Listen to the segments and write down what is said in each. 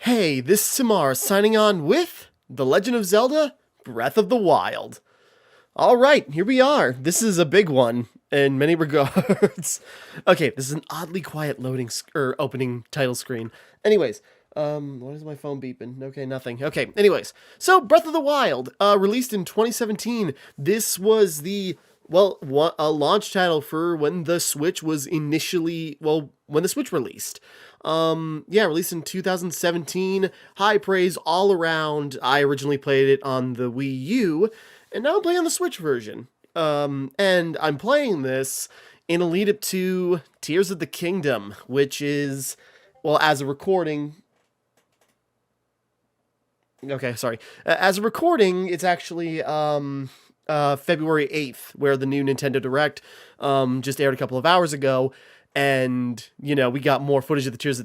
Hey, this is Timmara signing on with The Legend of Zelda Breath of the Wild. Alright, here we are. This is a big one in many regards. Okay, this is an oddly quiet opening title screen. Anyways, what is my phone beeping? Okay, nothing. Okay, anyways. So, Breath of the Wild, released in 2017. This was a launch title for when the Switch was initially, when the Switch released. Released in 2017. High praise all around. I originally played it on the Wii U, and now I'm playing on the Switch version. And I'm playing this in a lead up to Tears of the Kingdom, which is, as a recording. Okay, sorry. As a recording, it's actually February 8th, where the new Nintendo Direct just aired a couple of hours ago. And, we got more footage of the Tears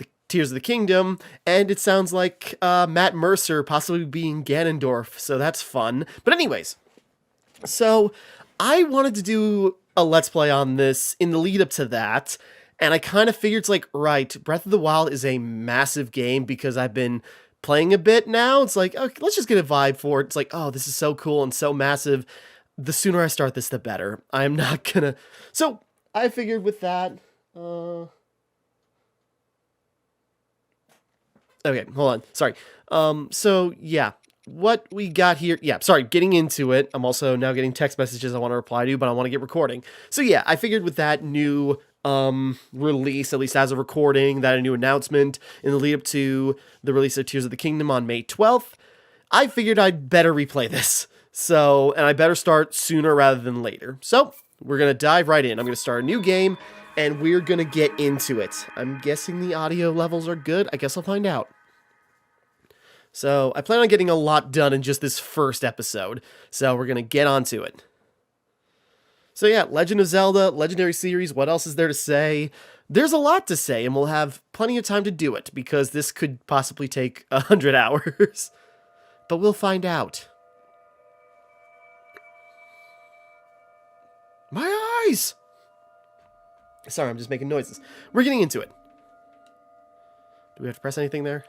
of the Kingdom, and it sounds like Matt Mercer possibly being Ganondorf, so that's fun. But anyways, so I wanted to do a Let's Play on this in the lead up to that, and I kind of figured it's like, right, Breath of the Wild is a massive game because I've been playing a bit now. It's like, okay, let's just get a vibe for it. It's like, oh, this is so cool and so massive. The sooner I start this, the better. I am not gonna... So, I figured with that... Okay, hold on. Sorry. What we got here... getting into it. I'm also now getting text messages I want to reply to, but I want to get recording. So yeah, I figured with that new release, at least as a recording, that a new announcement in the lead up to the release of Tears of the Kingdom on May 12th, I figured I'd better replay this. So, and I better start sooner rather than later. So, we're going to dive right in. I'm going to start a new game, and we're going to get into it. I'm guessing the audio levels are good. I guess I'll find out. So, I plan on getting a lot done in just this first episode. So, we're going to get onto it. So yeah, Legend of Zelda, Legendary Series, what else is there to say? There's a lot to say, and we'll have plenty of time to do it, because this could possibly take 100 hours. But we'll find out. My eyes! Sorry, I'm just making noises. We're getting into it. Do we have to press anything there?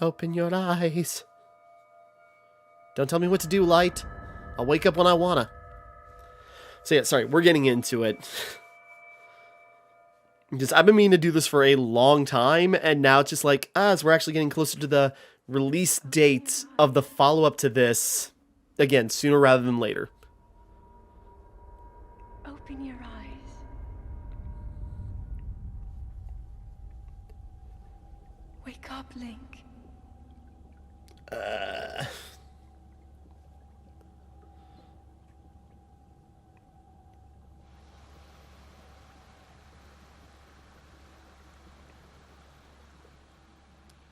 Open your eyes. Don't tell me what to do, Light. I'll wake up when I wanna. So yeah, sorry, we're getting into it. Because I've been meaning to do this for a long time, and now it's just like, as we're actually getting closer to the release date of the follow-up to this, again, sooner rather than later. Open your eyes. Wake up, Link.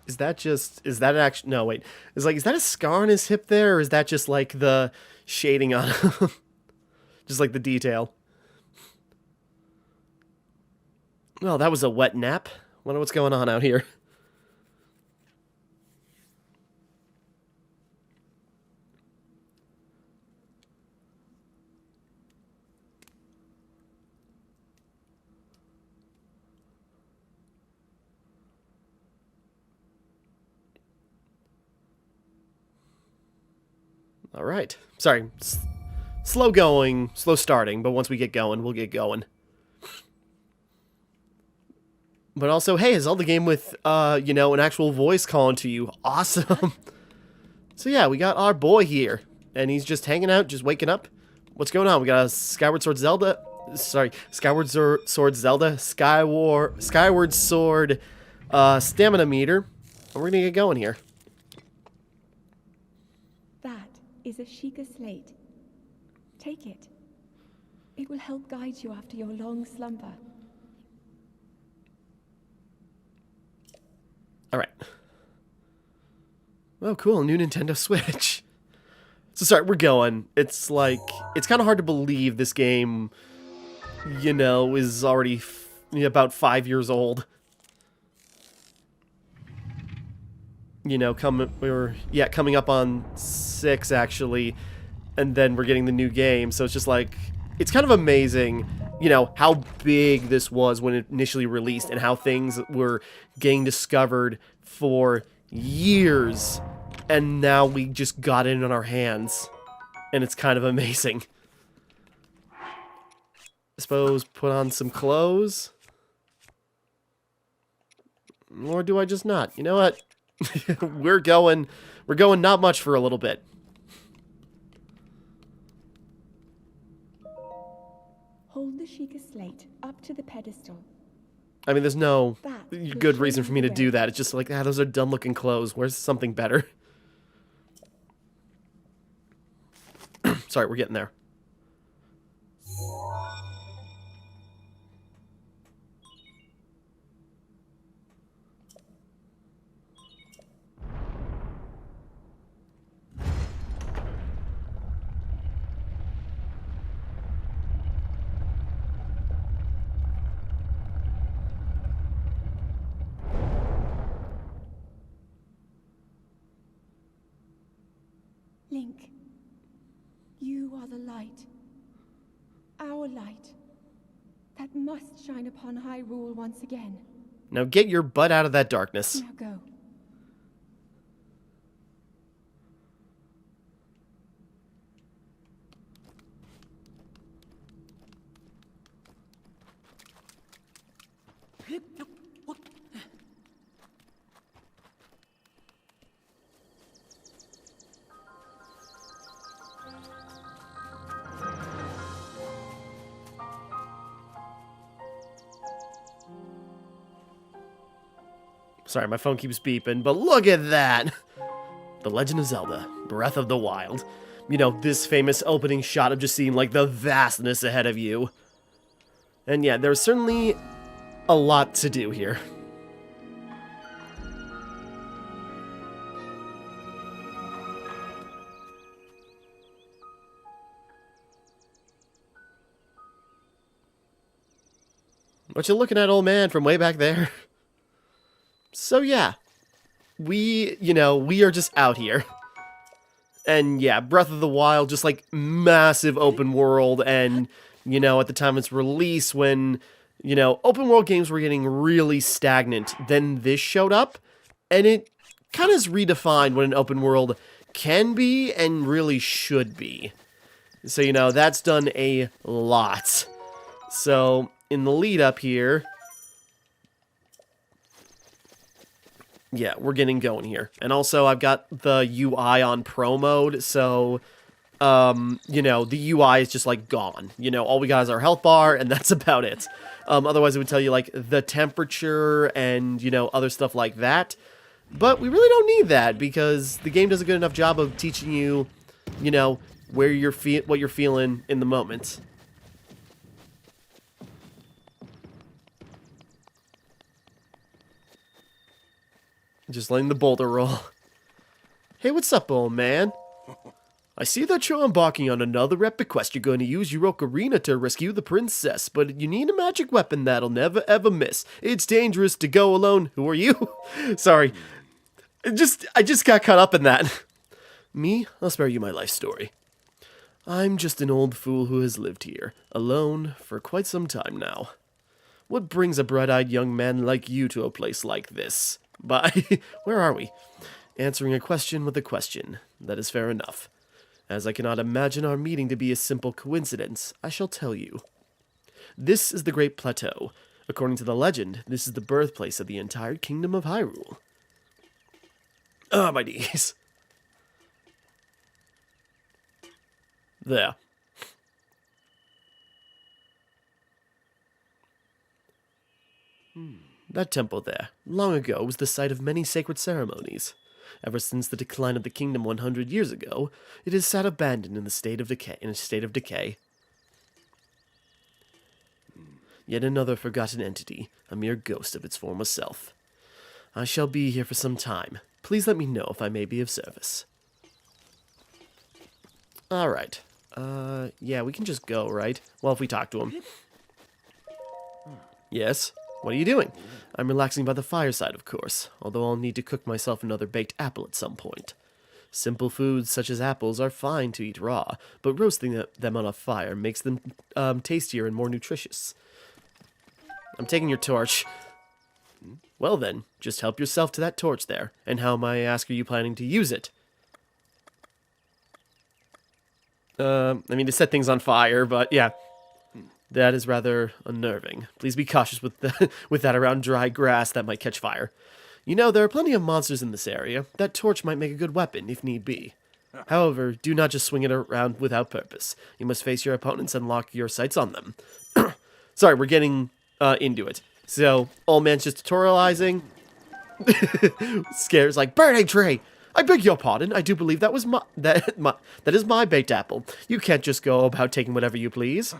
Is that actually, no, wait. Is that a scar on his hip there, or is that just like the shading on him? Just like the detail. Well, that was a wet nap. Wonder what's going on out here. All right. Sorry. Slow starting, but once we get going, we'll get going. But also, hey, is all the game with, an actual voice calling to you. Awesome. So yeah, we got our boy here, and he's just hanging out, just waking up. What's going on? We got a Skyward Sword Zelda, Skyward Sword stamina meter. And we're gonna get going here. Is a Sheikah slate. Take it. It will help guide you after your long slumber. Alright. Oh, cool. New Nintendo Switch. So, sorry, we're going. It's like, it's kind of hard to believe this game, is already about 5 years old. Coming up on 6 actually, and then we're getting the new game, so it's just like, it's kind of amazing you know, how big this was when it initially released and how things were getting discovered for years. And now we just got it in our hands. And it's kind of amazing. I suppose put on some clothes. Or do I just not? You know what? we're going not much for a little bit. Hold the Sheikah slate up to the pedestal. I mean, there's no That will good show reason you for me the to do way. that. It's just like, ah, those are dumb-looking clothes. Where's something better? Sorry, we're getting there. Link, you are the light. Our light. That must shine upon Hyrule once again. Now get your butt out of that darkness. Now go. Sorry, my phone keeps beeping, but look at that! The Legend of Zelda, Breath of the Wild. You know, this famous opening shot of just seeing, like, the vastness ahead of you. And yeah, there's certainly a lot to do here. What you looking at, old man, from way back there? So yeah, we are just out here. And yeah, Breath of the Wild, just like massive open world, and, you know, at the time of its release, when, you know, open world games were getting really stagnant, then this showed up, and it kind of is redefined what an open world can be and really should be. So, you know, that's done a lot. So, in the lead up here, yeah, we're getting going here. And also, I've got the UI on Pro mode, so, you know, the UI is just, like, gone. You know, all we got is our health bar, and that's about it. Otherwise, it would tell you, like, the temperature and, you know, other stuff like that. But we really don't need that, because the game does a good enough job of teaching you, you know, where you're what you're feeling in the moment. Just letting the boulder roll. Hey, what's up, old man? I see that you're embarking on another epic quest. You're going to use your ocarina to rescue the princess, but you need a magic weapon that'll never ever miss. It's dangerous to go alone. Who are you? Sorry. I just got caught up in that. Me? I'll spare you my life story. I'm just an old fool who has lived here, alone, for quite some time now. What brings a bright-eyed young man like you to a place like this? Where are we? Answering a question with a question. That is fair enough. As I cannot imagine our meeting to be a simple coincidence, I shall tell you. This is the Great Plateau. According to the legend, this is the birthplace of the entire kingdom of Hyrule. Ah, my knees. There. That temple there, long ago, was the site of many sacred ceremonies. Ever since the decline of the kingdom 100 years ago, it has sat abandoned in a state of decay. Yet another forgotten entity, a mere ghost of its former self. I shall be here for some time. Please let me know if I may be of service. Alright. Yeah, we can just go, right? Well, if we talk to him. Yes? What are you doing? I'm relaxing by the fireside, of course, although I'll need to cook myself another baked apple at some point. Simple foods such as apples are fine to eat raw, but roasting them on a fire makes them tastier and more nutritious. I'm taking your torch. Well then, just help yourself to that torch there. And how, may I ask, are you planning to use it? I mean, to set things on fire, but yeah. That is rather unnerving. Please be cautious with with that around dry grass that might catch fire. You know, there are plenty of monsters in this area. That torch might make a good weapon, if need be. However, do not just swing it around without purpose. You must face your opponents and lock your sights on them. Sorry, we're getting into it. So, old man's just tutorializing. Scares like, bird egg tray! I beg your pardon, I do believe that was that is my baked apple. You can't just go about taking whatever you please.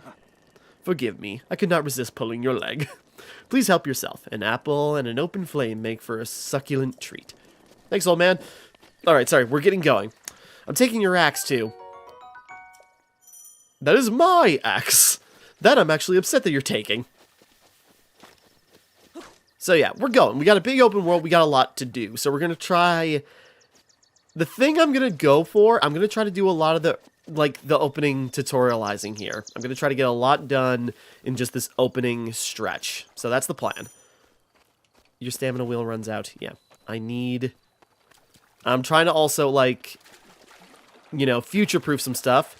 Forgive me, I could not resist pulling your leg. Please help yourself. An apple and an open flame make for a succulent treat. Thanks, old man. Alright, sorry, we're getting going. I'm taking your axe, too. That is my axe. That I'm actually upset that you're taking. So yeah, we're going. We got a big open world. We got a lot to do. So we're going to try... The thing I'm going to go for, I'm going to try to do a lot of the opening tutorializing here. I'm going to try to get a lot done in just this opening stretch. So that's the plan. Your stamina wheel runs out. Yeah. I'm trying to also, like, you know, future-proof some stuff.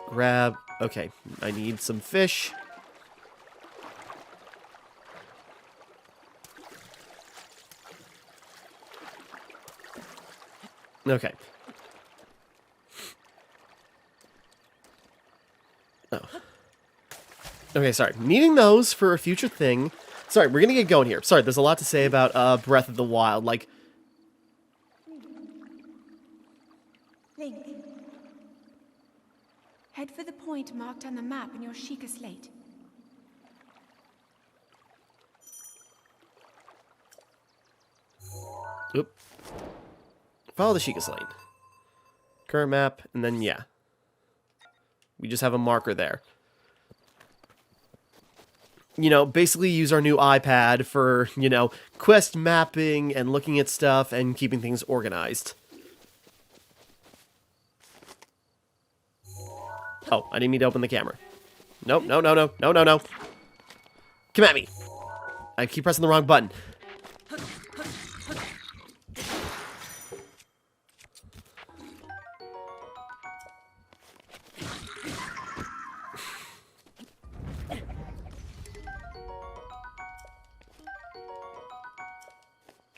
Grab... Okay. I need some fish. Okay. Oh. Okay, sorry. Needing those for a future thing. Sorry, we're gonna get going here. Sorry, there's a lot to say about Breath of the Wild. Like... Link. Head for the point marked on the map in your Sheikah slate. Oop. Follow the Sheikah slate. Current map, and then, yeah. We just have a marker there. You know, basically use our new iPad for, you know, quest mapping and looking at stuff and keeping things organized. Oh, I didn't mean to open the camera. Nope, no. Come at me. I keep pressing the wrong button.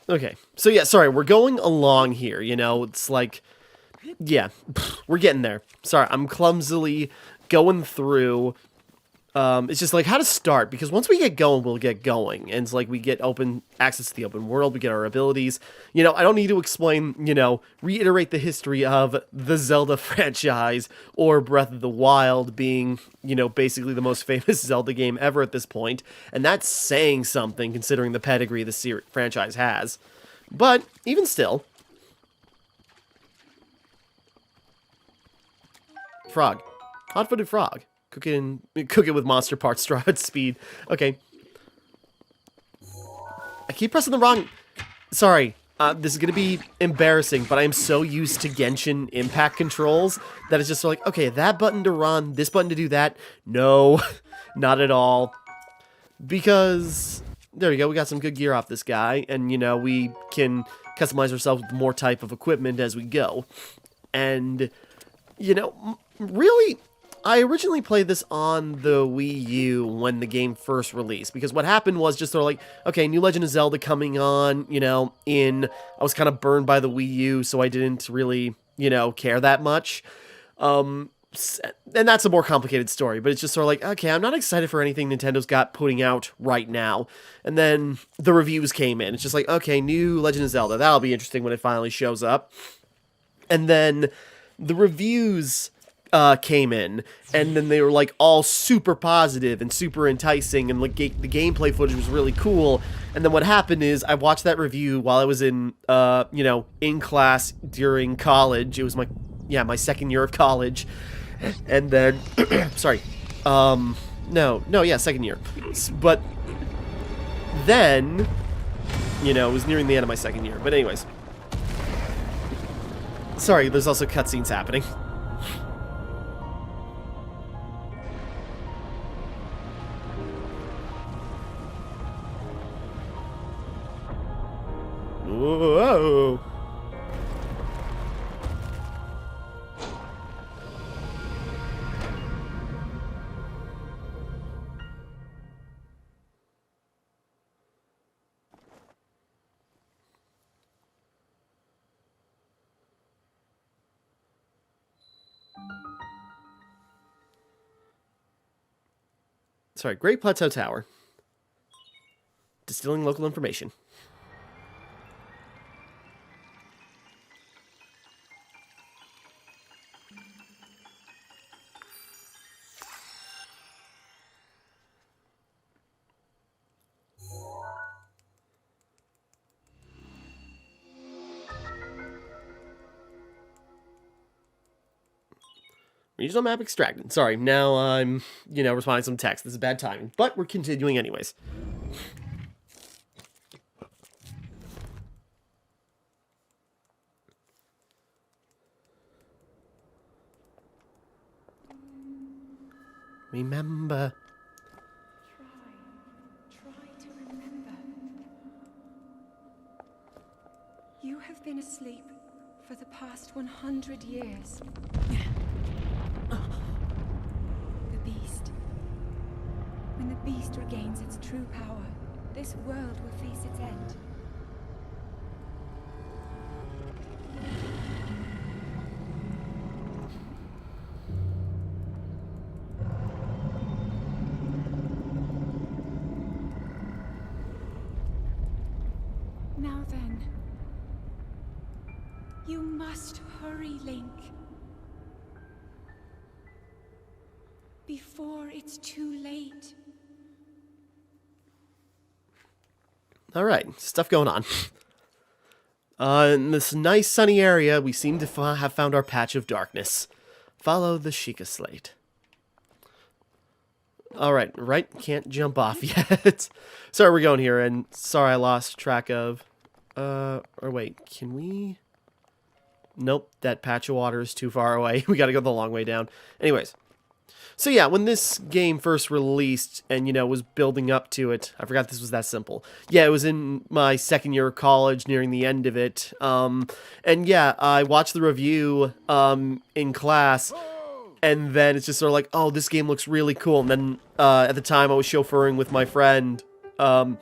Okay, so yeah, sorry, we're going along here, you know, it's like, yeah, we're getting there. Sorry, I'm clumsily going through, it's just like how to start, because once we get going, we'll get going, and it's like we get open access to the open world, we get our abilities, you know, I don't need to explain, you know, reiterate the history of the Zelda franchise, or Breath of the Wild being, you know, basically the most famous Zelda game ever at this point, and that's saying something considering the pedigree the franchise has. But, even still... Frog. Hot-footed frog. Cook it with monster parts, straw at speed. Okay. I keep pressing the wrong... Sorry. This is gonna be embarrassing, but I'm so used to Genshin Impact controls that it's just like, okay, that button to run, this button to do that. No, not at all. Because... There we go, we got some good gear off this guy, and, you know, we can customize ourselves with more type of equipment as we go. And, you know, really, I originally played this on the Wii U when the game first released, because what happened was just sort of like, okay, new Legend of Zelda coming on, you know, I was kind of burned by the Wii U, so I didn't really, you know, care that much. And that's a more complicated story, but it's just sort of like, okay, I'm not excited for anything Nintendo's got putting out right now. And then the reviews came in. It's just like, okay, new Legend of Zelda. That'll be interesting when it finally shows up. And then the reviews came in, and then they were like all super positive and super enticing, and like the gameplay footage was really cool. And then what happened is I watched that review while I was in, you know, in class during college. It was my second year of college. And then, sorry, second year. But then, you know, it was nearing the end of my second year. But anyways, Sorry, there's also cutscenes happening. Whoa. Sorry, Great Plateau Tower. Distilling local information. Regional map extracted. Sorry, now I'm, responding to some text. This is bad timing, but we're continuing anyways. Remember. Try to remember. You have been asleep for the past 100 years. The beast. When the beast regains its true power, this world will face its end. Now then, you must hurry, Link. Before it's too late. All right, stuff going on. In this nice sunny area, we seem to have found our patch of darkness. Follow the Sheikah Slate. All right, can't jump off yet. Sorry, we're going here, and sorry I lost track of... or wait, can we... Nope, that patch of water is too far away. We gotta go the long way down. Anyways. So yeah, when this game first released and, was building up to it, I forgot this was that simple. Yeah, it was in my second year of college, nearing the end of it. And yeah, I watched the review in class, and then it's just sort of like, oh, this game looks really cool. And then at the time, I was chauffeuring with my friend, or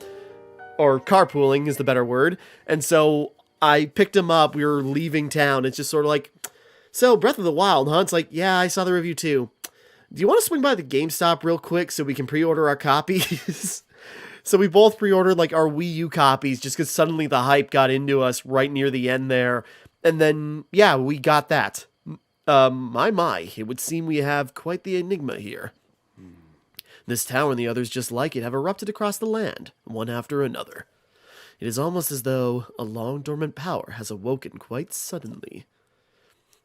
carpooling is the better word. And so I picked him up. We were leaving town. It's just sort of like, so Breath of the Wild, huh? It's like, yeah, I saw the review too. Do you want to swing by the GameStop real quick so we can pre-order our copies? So we both pre-ordered like our Wii U copies just because suddenly the hype got into us right near the end there. And then, yeah, we got that. My, it would seem we have quite the enigma here. This tower and the others just like it have erupted across the land, one after another. It is almost as though a long-dormant power has awoken quite suddenly.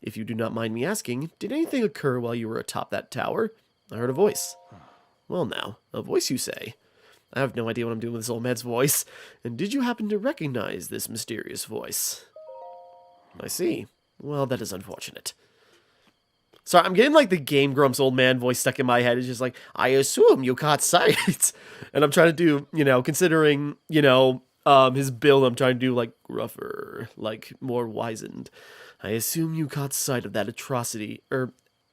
If you do not mind me asking, did anything occur while you were atop that tower? I heard a voice. Well now, a voice you say. I have no idea what I'm doing with this old man's voice. And did you happen to recognize this mysterious voice? I see. Well, that is unfortunate. Sorry, I'm getting like the Game Grumps old man voice stuck in my head. It's just like, I assume you caught sight. And I'm trying to do, considering, his build, I'm trying to do like gruffer, like more wizened. I assume you caught sight of that atrocity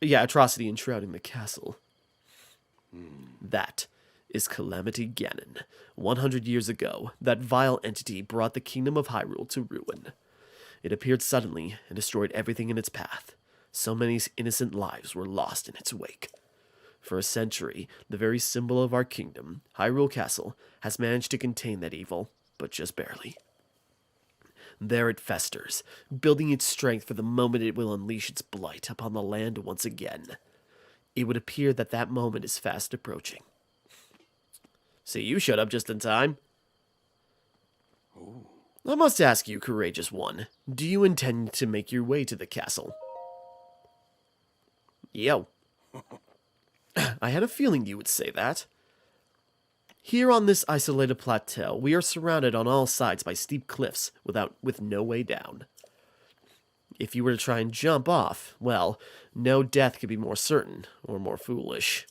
enshrouding the castle. That is Calamity Ganon. 100 years ago, that vile entity brought the kingdom of Hyrule to ruin. It appeared suddenly and destroyed everything in its path. So many innocent lives were lost in its wake. For a century, the very symbol of our kingdom, Hyrule Castle, has managed to contain that evil, but just barely. There it festers, building its strength for the moment it will unleash its blight upon the land once again. It would appear that that moment is fast approaching. See, you showed up just in time. Ooh. I must ask you, courageous one, do you intend to make your way to the castle? Yo. I had a feeling you would say that. Here on this isolated plateau, we are surrounded on all sides by steep cliffs with no way down. if you were to try and jump off, well, no death could be more certain or more foolish.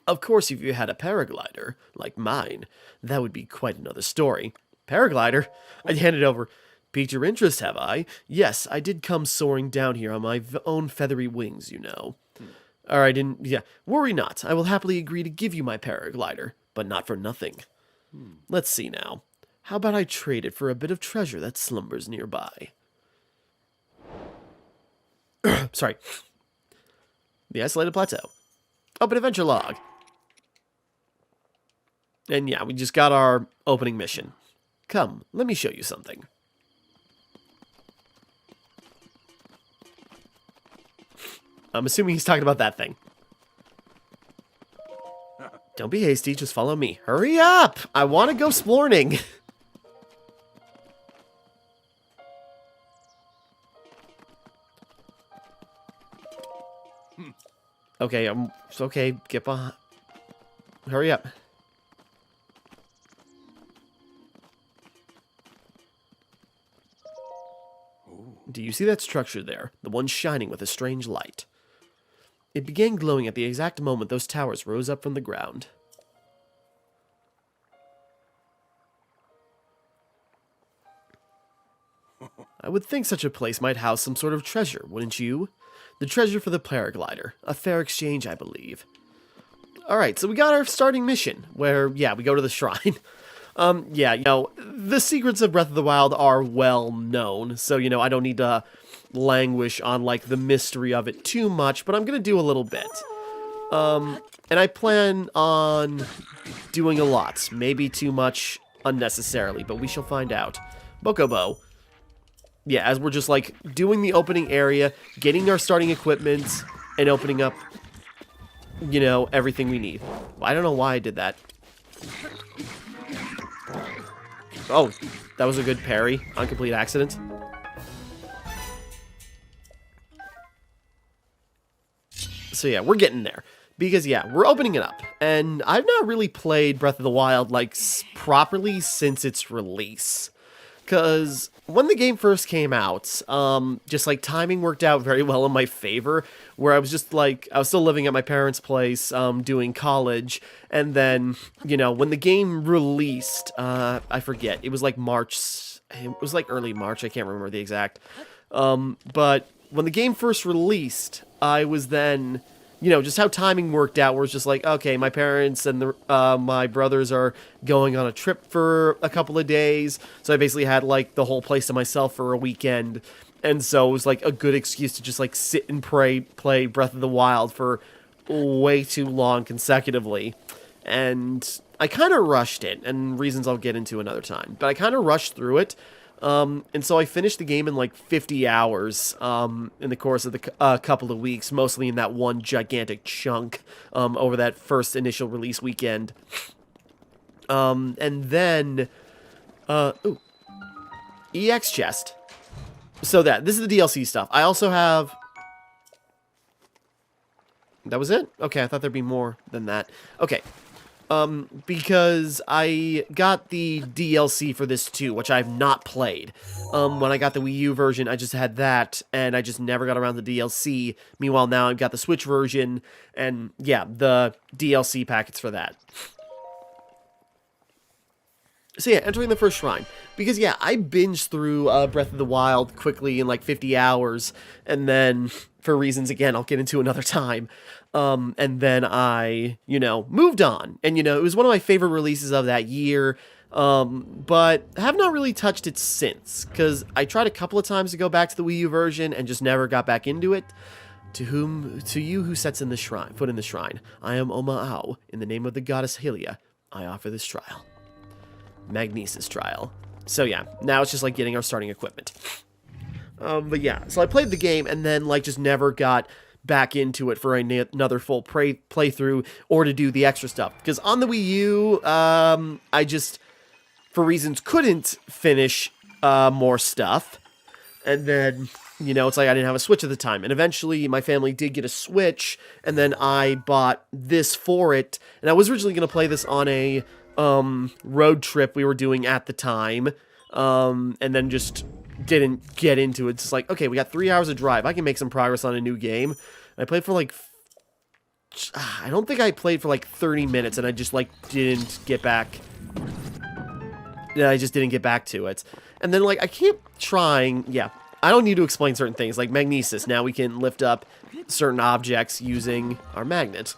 Of course, if you had a paraglider, like mine, that would be quite another story. Paraglider? I'd hand it over. Piqued your interest, have I? Yes, I did come soaring down here on my own feathery wings, you know. Alright, worry not. I will happily agree to give you my paraglider, but not for nothing. Let's see now. How about I trade it for a bit of treasure that slumbers nearby? Sorry. The isolated plateau. Open adventure log. And yeah, we just got our opening mission. Come, let me show you something. I'm assuming he's talking about that thing. Don't be hasty, just follow me. Hurry up! I want to go splorning. Okay, it's okay. Get behind. Hurry up. Do you see that structure there? The one shining with a strange light. It began glowing at the exact moment those towers rose up from the ground. I would think such a place might house some sort of treasure, wouldn't you? The treasure for the paraglider. A fair exchange, I believe. Alright, so we got our starting mission, where, yeah, we go to the shrine. Yeah, you know, the secrets of Breath of the Wild are well known, so, you know, I don't need to languish on, like, the mystery of it too much, but I'm gonna do a little bit. And I plan on doing a lot. Maybe too much unnecessarily, but we shall find out. Bokobo. Yeah, as we're just, like, doing the opening area, getting our starting equipment, and opening up, you know, everything we need. I don't know why I did that. Oh, that was a good parry on complete accident. So yeah, we're getting there. Because yeah, we're opening it up. And I've not really played Breath of the Wild, like, properly since its release. Because when the game first came out, just, like, timing worked out very well in my favor, where I was just, like, I was still living at my parents' place, doing college, and then, you know, when the game released, I forget, it was, like, it was, like, early March, I can't remember the exact, but when the game first released, I was then, you know, just how timing worked out, where it's just like, okay, my parents and my brothers are going on a trip for a couple of days, so I basically had, like, the whole place to myself for a weekend, and so it was, like, a good excuse to just, like, sit and play Breath of the Wild for way too long consecutively, and I kind of rushed it, and reasons I'll get into another time, but I kind of rushed through it. And so I finished the game in like 50 hours in the course of the couple of weeks, mostly in that one gigantic chunk over that first initial release weekend. And then, ooh, EX chest. So this is the DLC stuff. I also have... That was it? Okay, I thought there'd be more than that. Okay. Because I got the DLC for this too, which I've not played. When I got the Wii U version, I just had that, and I just never got around to the DLC. Meanwhile, now I've got the Switch version, and yeah, the DLC packets for that. So yeah, entering the first shrine. Because yeah, I binged through Breath of the Wild quickly in like 50 hours, and then, for reasons, again, I'll get into another time, and then I, you know, moved on. And, you know, it was one of my favorite releases of that year, but I have not really touched it since, because I tried a couple of times to go back to the Wii U version and just never got back into it. To you who sets in the shrine, foot in the shrine, I am Oma'au. In the name of the goddess Hylia, I offer this trial. Magnesis trial. So yeah, now it's just like getting our starting equipment. But yeah, so I played the game and then like just never got back into it for another full playthrough or to do the extra stuff. Because on the Wii U, I just, for reasons, couldn't finish more stuff. And then, you know, it's like I didn't have a Switch at the time. And eventually my family did get a Switch, and then I bought this for it. And I was originally going to play this on a road trip we were doing at the time, and then just didn't get into it. It's just like, okay, we got 3 hours of drive. I can make some progress on a new game. I played for like, I don't think I played for like 30 minutes, and I just like didn't get back. Yeah, I just didn't get back to it. And then like I keep trying. Yeah, I don't need to explain certain things like magnesis. Now we can lift up certain objects using our magnet.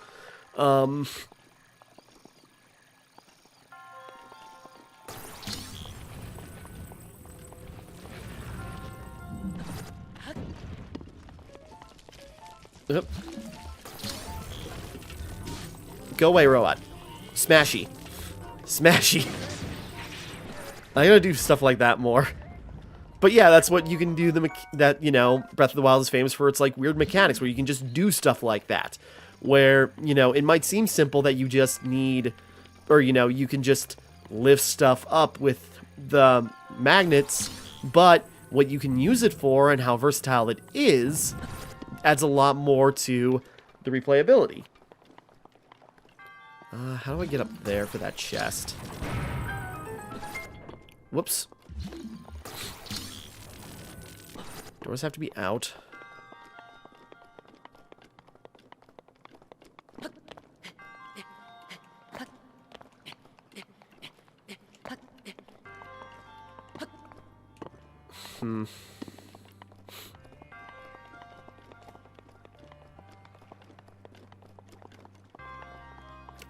Yep. Go away, robot. Smashy. Smashy. I gotta do stuff like that more. But yeah, that's what you can do, that, you know, Breath of the Wild is famous for. It's like weird mechanics where you can just do stuff like that. Where, you know, it might seem simple that you just need, or, you know, you can just lift stuff up with the magnets, but what you can use it for and how versatile it is adds a lot more to the replayability. How do I get up there for that chest? Whoops. Doors have to be out.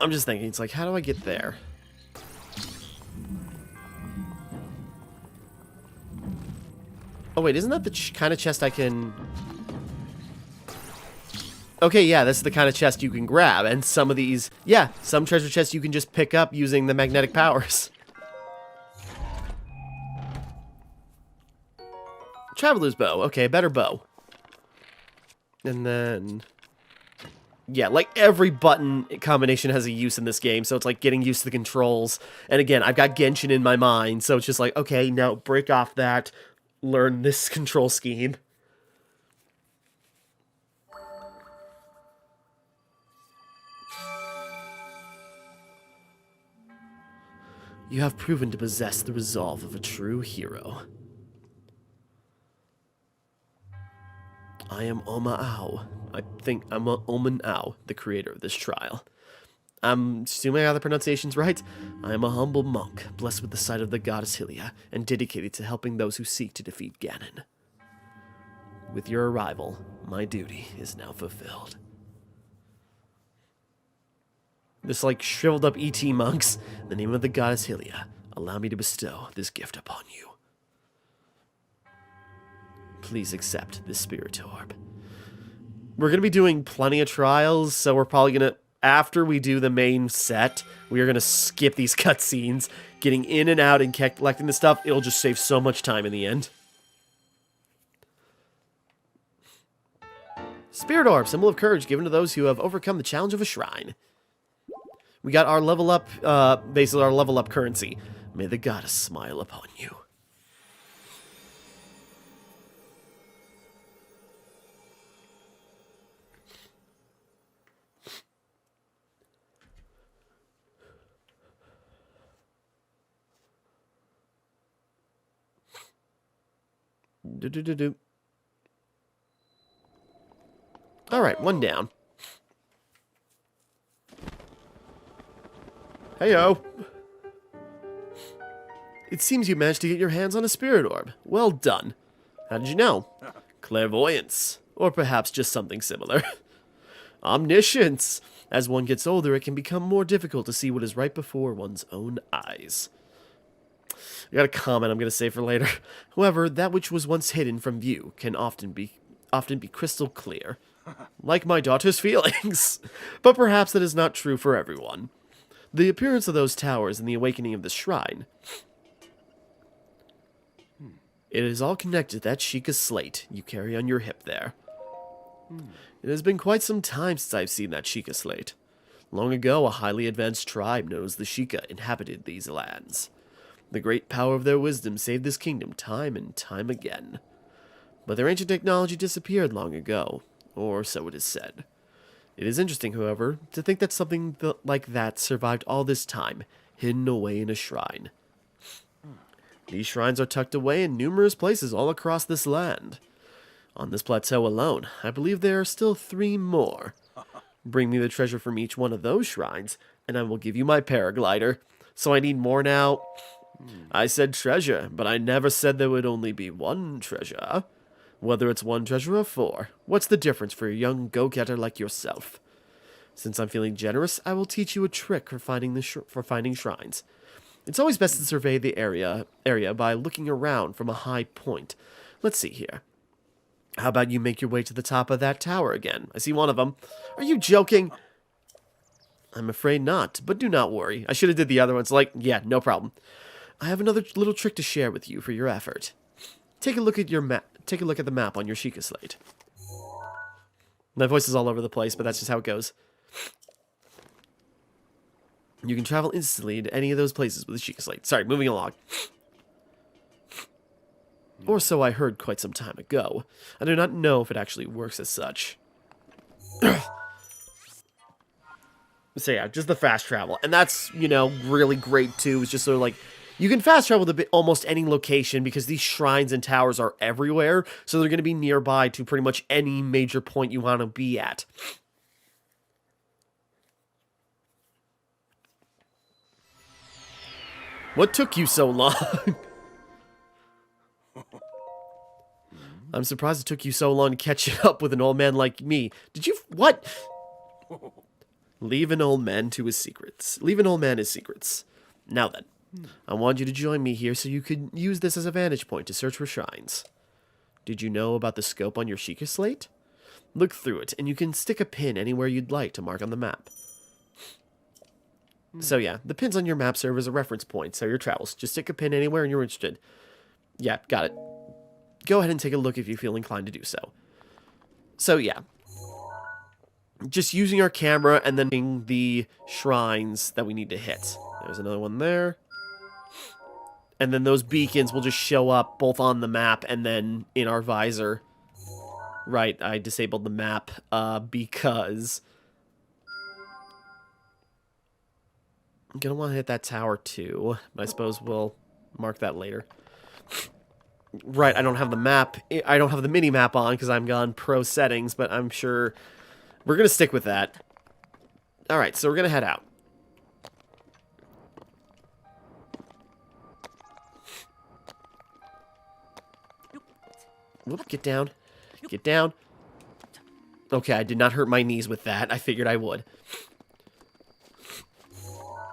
I'm just thinking, it's like, how do I get there? Oh wait, isn't that the kind of chest I can... Okay, yeah, this is the kind of chest you can grab, and some of these... Yeah, some treasure chests you can just pick up using the magnetic powers. Traveler's bow. Okay, better bow. And then... Yeah, like every button combination has a use in this game, so it's like getting used to the controls. And again, I've got Genshin in my mind, so it's just like, okay, now break off that, learn this control scheme. You have proven to possess the resolve of a true hero. I am Oma Ao. I think I'm Omen Ao, the creator of this trial. I'm assuming I got the pronunciations right. I am a humble monk, blessed with the sight of the goddess Hylia, and dedicated to helping those who seek to defeat Ganon. With your arrival, my duty is now fulfilled. This, like, shriveled up ET monks, in the name of the goddess Hylia, allow me to bestow this gift upon you. Please accept this spirit orb. We're going to be doing plenty of trials, so we're probably going to, after we do the main set, we are going to skip these cutscenes, getting in and out and collecting the stuff. It'll just save so much time in the end. Spirit orb, symbol of courage given to those who have overcome the challenge of a shrine. We got our level up, basically our level up currency. May the goddess smile upon you. Alright, one down. Heyo. It seems you managed to get your hands on a spirit orb. Well done. How did you know? Clairvoyance. Or perhaps just something similar. Omniscience. As one gets older, it can become more difficult to see what is right before one's own eyes. I got a comment I'm going to say for later. However, that which was once hidden from view can often be crystal clear. Like my daughter's feelings. But perhaps that is not true for everyone. The appearance of those towers and the awakening of the shrine. It is all connected to that Sheikah slate you carry on your hip there. It has been quite some time since I've seen that Sheikah slate. Long ago, a highly advanced tribe known as the Sheikah inhabited these lands. The great power of their wisdom saved this kingdom time and time again. But their ancient technology disappeared long ago, or so it is said. It is interesting, however, to think that something like that survived all this time, hidden away in a shrine. These shrines are tucked away in numerous places all across this land. On this plateau alone, I believe there are still 3 more. Bring me the treasure from each one of those shrines, and I will give you my paraglider. So I need more now. I said treasure, but I never said there would only be 1 treasure. Whether it's 1 treasure or 4, what's the difference for a young go-getter like yourself? Since I'm feeling generous, I will teach you a trick for finding shrines. It's always best to survey the area by looking around from a high point. Let's see here. How about you make your way to the top of that tower again? I see one of them. Are you joking? I'm afraid not, but do not worry. I should have did the other ones. Like, yeah, no problem. I have another little trick to share with you for your effort. Take a look at your map. Take a look at the map on your Sheikah slate. My voice is all over the place, but that's just how it goes. You can travel instantly to any of those places with the Sheikah slate. Sorry, moving along. Or so I heard quite some time ago. I do not know if it actually works as such. So yeah, just the fast travel. And that's, you know, really great too. It's just sort of like, you can fast travel to almost any location because these shrines and towers are everywhere. So they're going to be nearby to pretty much any major point you want to be at. What took you so long? I'm surprised it took you so long to catch up with an old man like me. Did you... What? Leave an old man to his secrets. Leave an old man his secrets. Now then, I want you to join me here so you could use this as a vantage point to search for shrines. Did you know about the scope on your Sheikah slate? Look through it, and you can stick a pin anywhere you'd like to mark on the map. So yeah, the pins on your map serve as a reference point, so your travels. Just stick a pin anywhere and you're interested. Yeah, got it. Go ahead and take a look if you feel inclined to do so. So yeah. Just using our camera and then the shrines that we need to hit. There's another one there. And then those beacons will just show up both on the map and then in our visor. Right, I disabled the map because... I'm going to want to hit that tower too, but I suppose we'll mark that later. Right, I don't have the map. I don't have the mini-map on because I'm on pro settings, but I'm sure we're going to stick with that. Alright, so we're going to head out. Whoop, get down. Get down. Okay, I did not hurt my knees with that. I figured I would.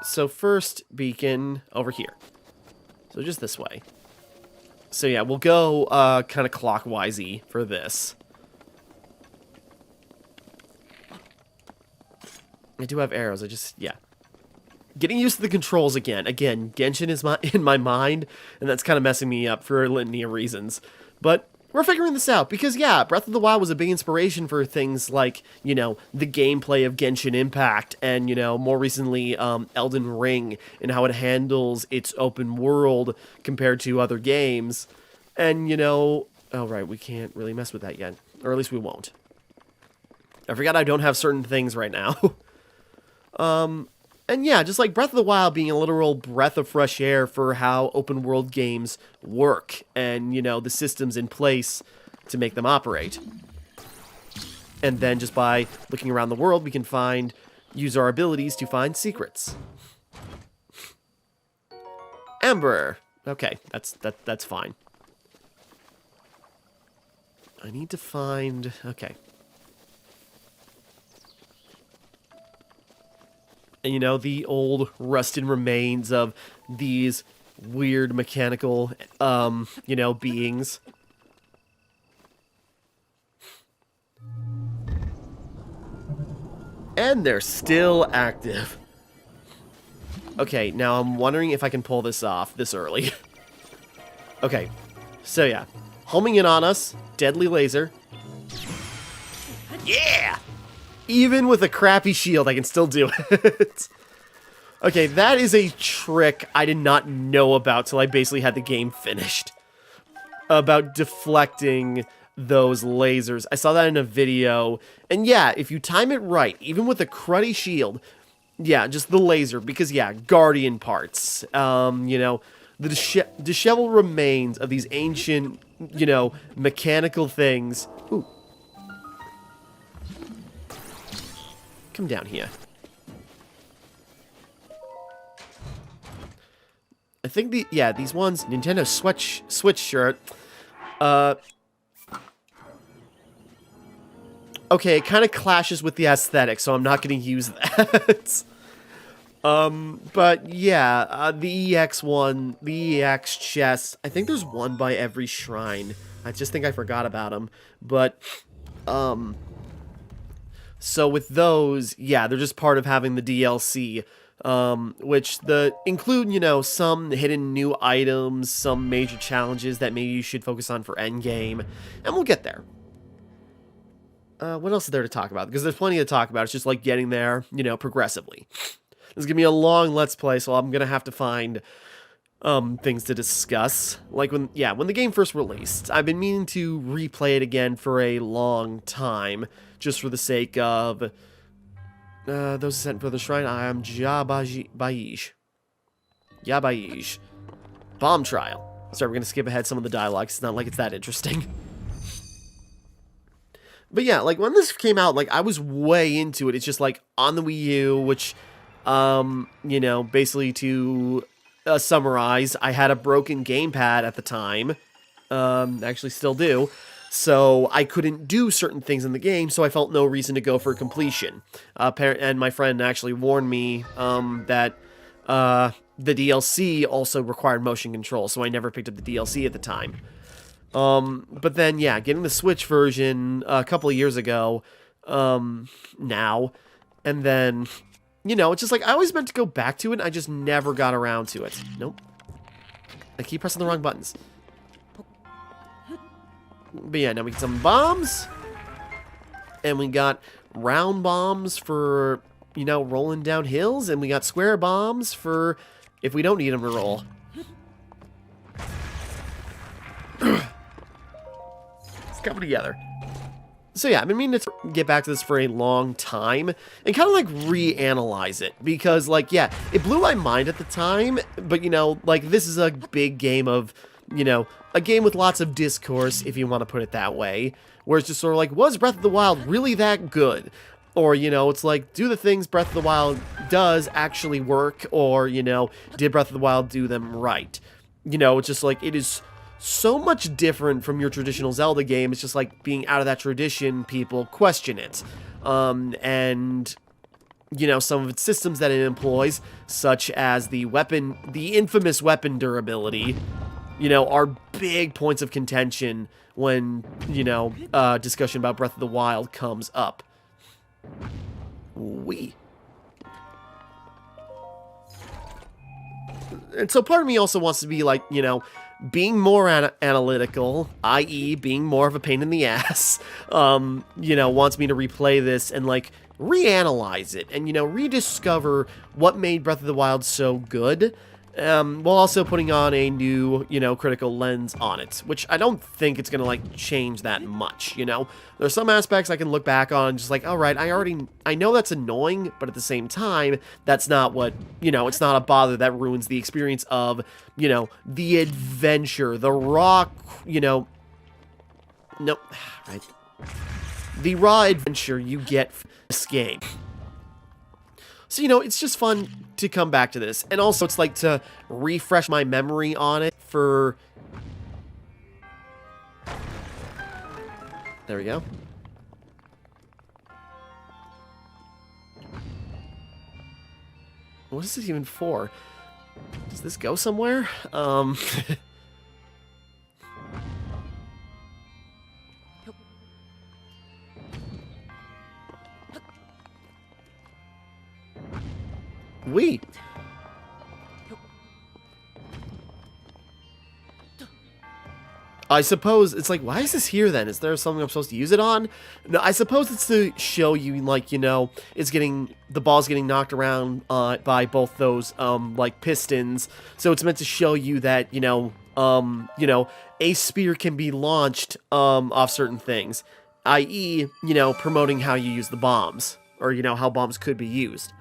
So first beacon over here. So just this way. So yeah, we'll go kind of clockwise-y for this. I do have arrows. I just, yeah. Getting used to the controls again. Again, Genshin is in my mind, and that's kind of messing me up for a litany of reasons. But we're figuring this out, because yeah, Breath of the Wild was a big inspiration for things like, you know, the gameplay of Genshin Impact, and, you know, more recently, Elden Ring, and how it handles its open world compared to other games. And, you know, oh right, we can't really mess with that yet, or at least we won't. I forgot I don't have certain things right now. And yeah, just like Breath of the Wild being a literal breath of fresh air for how open world games work and, you know, the systems in place to make them operate. And then just by looking around the world, we can use our abilities to find secrets. Amber. Okay, that's fine. I need to find, okay. And, you know, the old rusted remains of these weird mechanical, you know, beings. And they're still active. Okay, now I'm wondering if I can pull this off this early. Okay, so yeah. Homing in on us, deadly laser. Yeah! Even with a crappy shield, I can still do it. Okay, that is a trick I did not know about till I basically had the game finished. About deflecting those lasers. I saw that in a video. And yeah, if you time it right, even with a cruddy shield, yeah, just the laser. Because yeah, Guardian parts. You know, the disheveled remains of these ancient, you know, mechanical things. Ooh. Come down here. I think these ones, Nintendo Switch shirt. Okay, it kind of clashes with the aesthetic, so I'm not going to use that. But yeah, the EX one, the EX chest, I think there's one by every shrine. I just think I forgot about them. But, so with those, yeah, they're just part of having the DLC. Which include, you know, some hidden new items, some major challenges that maybe you should focus on for endgame, and we'll get there. What else is there to talk about? Because there's plenty to talk about. It's just like getting there, you know, progressively. This is gonna be a long Let's Play, so I'm gonna have to find things to discuss. Like when the game first released, I've been meaning to replay it again for a long time, just for the sake of those sent for the shrine. I am Jabaij. Bomb trial. Sorry, we're gonna skip ahead some of the dialogue. It's not like it's that interesting. But yeah, like when this came out, like I was way into it. It's just like on the Wii U, which, you know, basically to summarize, I had a broken gamepad at the time. Actually still do. So I couldn't do certain things in the game, so I felt no reason to go for completion. And my friend actually warned me that the DLC also required motion control, so I never picked up the DLC at the time. But then, yeah, getting the Switch version a couple of years ago, now, and then, you know, it's just like, I always meant to go back to it, and I just never got around to it. Nope. I keep pressing the wrong buttons. But yeah, now we get some bombs, and we got round bombs for, you know, rolling down hills, and we got square bombs for if we don't need them to roll. Coming together. So yeah, I've been meaning to get back to this for a long time and kind of like reanalyze it because like, yeah, it blew my mind at the time, but you know, like this is a big game of, you know, a game with lots of discourse, if you want to put it that way, where it's just sort of like, was Breath of the Wild really that good? Or, you know, it's like, do the things Breath of the Wild does actually work? Or, you know, did Breath of the Wild do them right? You know, it's just like, it is so much different from your traditional Zelda game. It's just like being out of that tradition, people question it. And, you know, some of its systems that it employs, such as the infamous weapon durability, you know, are big points of contention when, you know, discussion about Breath of the Wild comes up. And so part of me also wants to be like, you know, being more analytical, i.e. being more of a pain in the ass, you know, wants me to replay this and, like, reanalyze it and, you know, rediscover what made Breath of the Wild so good, while also putting on a new, you know, critical lens on it, which I don't think it's gonna, like, change that much, you know? There's some aspects I can look back on just like, alright, I know that's annoying, but at the same time, that's not what, you know, it's not a bother that ruins the experience of, you know, the adventure, the raw, you know, no, right, the raw adventure you get from this game. So, you know, it's just fun to come back to this. And also, it's like to refresh my memory on it for... There we go. What is this even for? Does this go somewhere? I suppose it's like, why is this here then? Is there something I'm supposed to use it on? No, I suppose it's to show you, like, you know, the ball's getting knocked around by both those, like, pistons. So it's meant to show you that, you know, a spear can be launched, off certain things. I.e., you know, promoting how you use the bombs. Or, you know, how bombs could be used.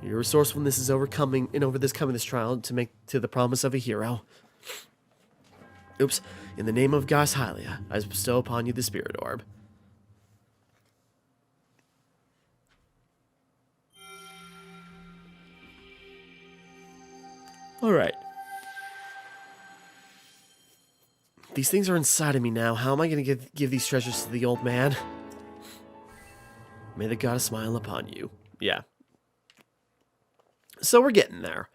Your resourcefulness is overcoming and over this trial to make to the promise of a hero. Oops. In the name of Gas Hylia, I bestow upon you the Spirit Orb. Alright. These things are inside of me now. How am I going to give these treasures to the old man? May the goddess smile upon you. Yeah. So we're getting there.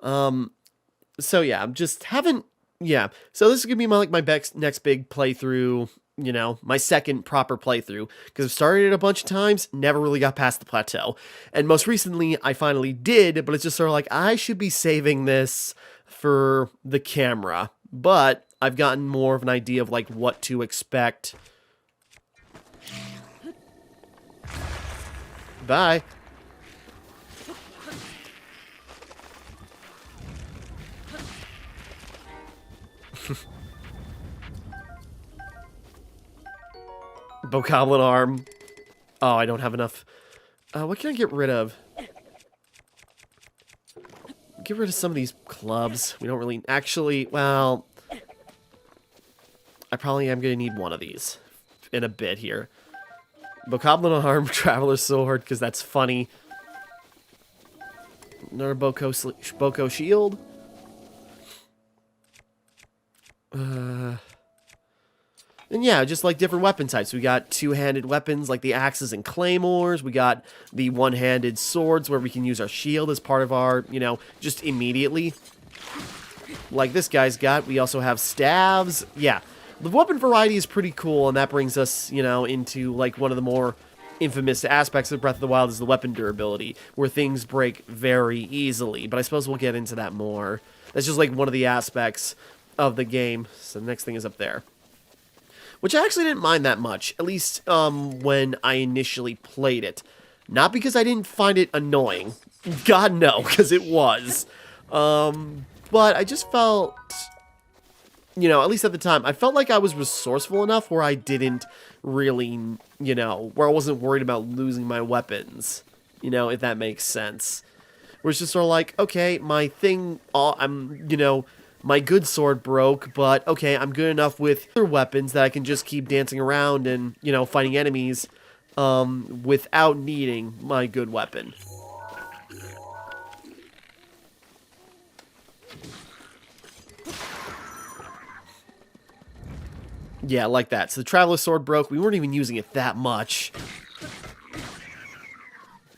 So yeah, I'm just haven't... Yeah. So this is going to be my next big playthrough, you know, my second proper playthrough. Because I've started it a bunch of times, never really got past the plateau. And most recently, I finally did, but it's just sort of like, I should be saving this for the camera. But I've gotten more of an idea of, like, what to expect. Bye. Bokoblin arm. Oh, I don't have enough. What can I get rid of? Get rid of some of these clubs. We don't really... Actually, well... I probably am going to need one of these in a bit here. Bokoblin arm, Traveler's Sword, because that's funny. Another Boko shield. And yeah, just like different weapon types. We got two-handed weapons like the axes and claymores. We got the one-handed swords where we can use our shield as part of our, you know, just immediately. Like this guy's got. We also have staves. Yeah, the weapon variety is pretty cool, and that brings us, you know, into like one of the more infamous aspects of Breath of the Wild is the weapon durability, where things break very easily. But I suppose we'll get into that more. That's just like one of the aspects of the game. So the next thing is up there. Which I actually didn't mind that much, at least when I initially played it. Not because I didn't find it annoying. God, no, because it was. But I just felt, you know, at least at the time, I felt like I was resourceful enough where I didn't really, you know, where I wasn't worried about losing my weapons. You know, if that makes sense. Where it's just sort of like, okay, my thing, you know... My good sword broke, but okay, I'm good enough with other weapons that I can just keep dancing around and, you know, fighting enemies without needing my good weapon. Yeah, like that. So the Traveler's Sword broke. We weren't even using it that much.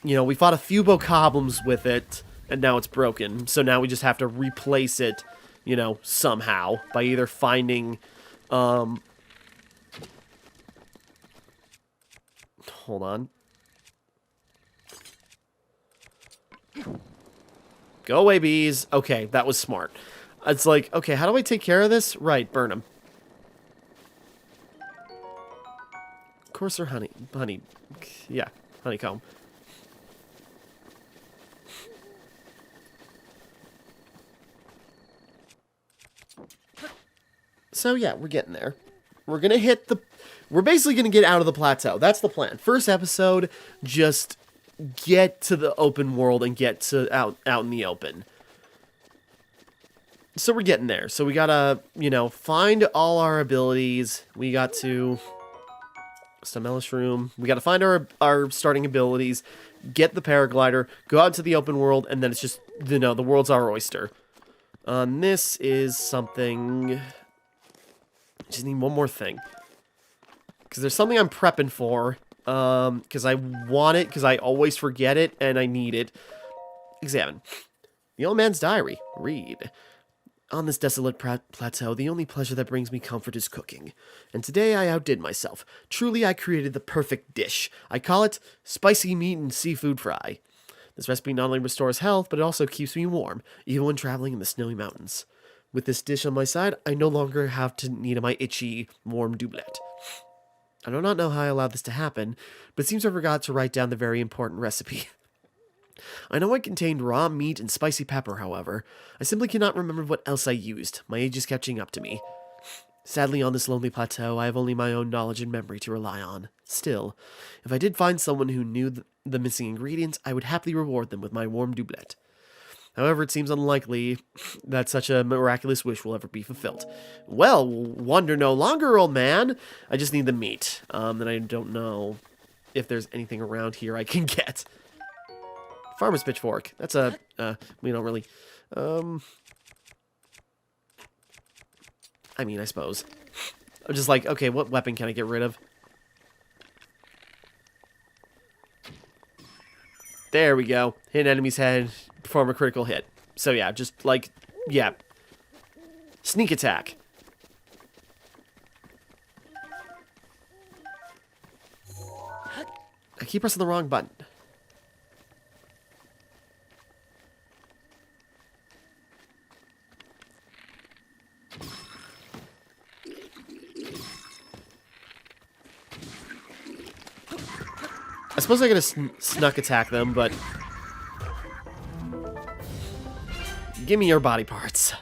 You know, we fought a few Bokoblins with it, and now it's broken. So now we just have to replace it, you know, somehow, by either finding, hold on. Go away, bees. Okay, that was smart. It's like, okay, how do I take care of this? Right, burn them. Of course they're honey, yeah, honeycomb. So yeah, we're getting there. We're gonna hit the... We're basically gonna get out of the plateau. That's the plan. First episode, just get to the open world and get to out in the open. So we're getting there. So we gotta, you know, find all our abilities. We got to... Stamelish room. We gotta find our starting abilities, get the paraglider, go out to the open world, and then it's just, you know, the world's our oyster. This is something... Just need one more thing. Because there's something I'm prepping for. Because I want it, because I always forget it, and I need it. Examine. The old man's diary. Read. On this desolate plateau, the only pleasure that brings me comfort is cooking. And today I outdid myself. Truly, I created the perfect dish. I call it spicy meat and seafood fry. This recipe not only restores health, but it also keeps me warm, even when traveling in the snowy mountains. With this dish on my side, I no longer have to need my itchy, warm doublet. I do not know how I allowed this to happen, but it seems I forgot to write down the very important recipe. I know it contained raw meat and spicy pepper, however. I simply cannot remember what else I used. My age is catching up to me. Sadly, on this lonely plateau, I have only my own knowledge and memory to rely on. Still, if I did find someone who knew the missing ingredients, I would happily reward them with my warm doublet. However, it seems unlikely that such a miraculous wish will ever be fulfilled. Well, wonder no longer, old man. I just need the meat. And I don't know if there's anything around here I can get. Farmer's pitchfork. That's a, we don't really, I mean, I suppose. I'm just like, okay, what weapon can I get rid of? There we go. Hit an enemy's head, perform a critical hit. So yeah, just like, yeah. Sneak attack. I keep pressing the wrong button. I suppose I could have snuck attack them, but... Give me your body parts.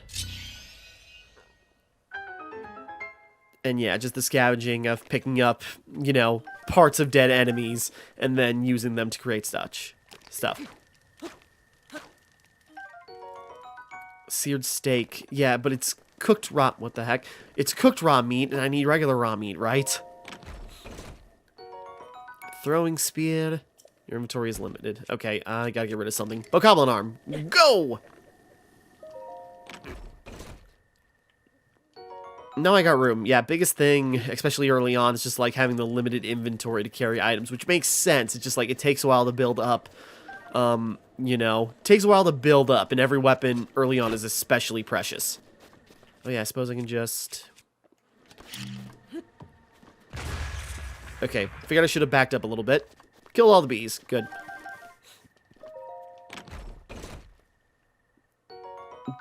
And yeah, just the scavenging of picking up, you know, parts of dead enemies, and then using them to create stuff. Seared steak. Yeah, but it's cooked raw... What the heck? It's cooked raw meat, and I need regular raw meat, right? Throwing spear. Your inventory is limited. Okay, I gotta get rid of something. Bokoblin arm. Go! Now I got room. Yeah, biggest thing, especially early on, is just like having the limited inventory to carry items, which makes sense. It's just like it takes a while to build up. You know, takes a while to build up, and every weapon early on is especially precious. Oh yeah, I suppose I can just... Okay, figured I should have backed up a little bit. Kill all the bees. Good.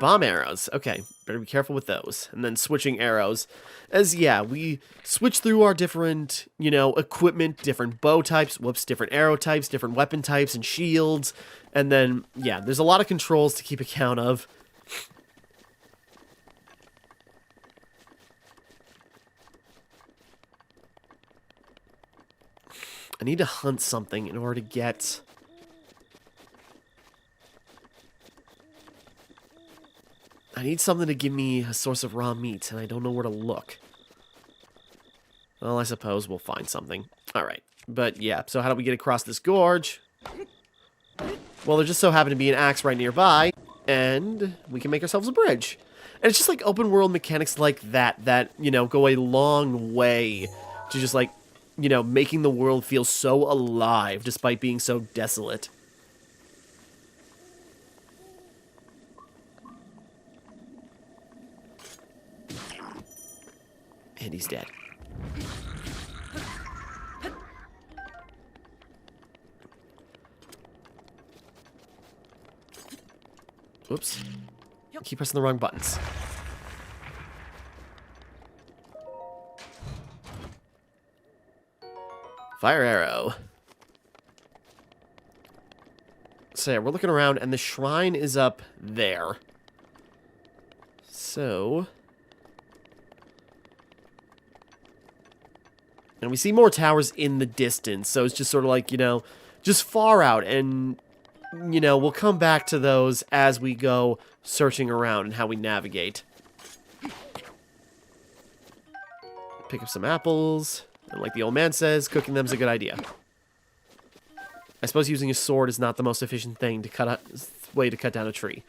Bomb arrows. Okay, better be careful with those. And then switching arrows. As, yeah, we switch through our different, you know, equipment, different bow types, different arrow types, different weapon types, and shields. And then, yeah, there's a lot of controls to keep account of. I need to hunt something in order to get... I need something to give me a source of raw meat, and I don't know where to look. Well, I suppose we'll find something. Alright, but yeah, so how do we get across this gorge? Well, there just so happened to be an axe right nearby, and we can make ourselves a bridge. And it's just like open world mechanics like that, you know, go a long way to just like, you know, making the world feel so alive despite being so desolate. And he's dead. Whoops. I keep pressing the wrong buttons. Fire arrow. So yeah, we're looking around, and the shrine is up there. So... And we see more towers in the distance, so it's just sort of like, you know, just far out, and, you know, we'll come back to those as we go searching around and how we navigate. Pick up some apples, and like the old man says, cooking them's a good idea. I suppose using a sword is not the most efficient thing to way to cut down a tree.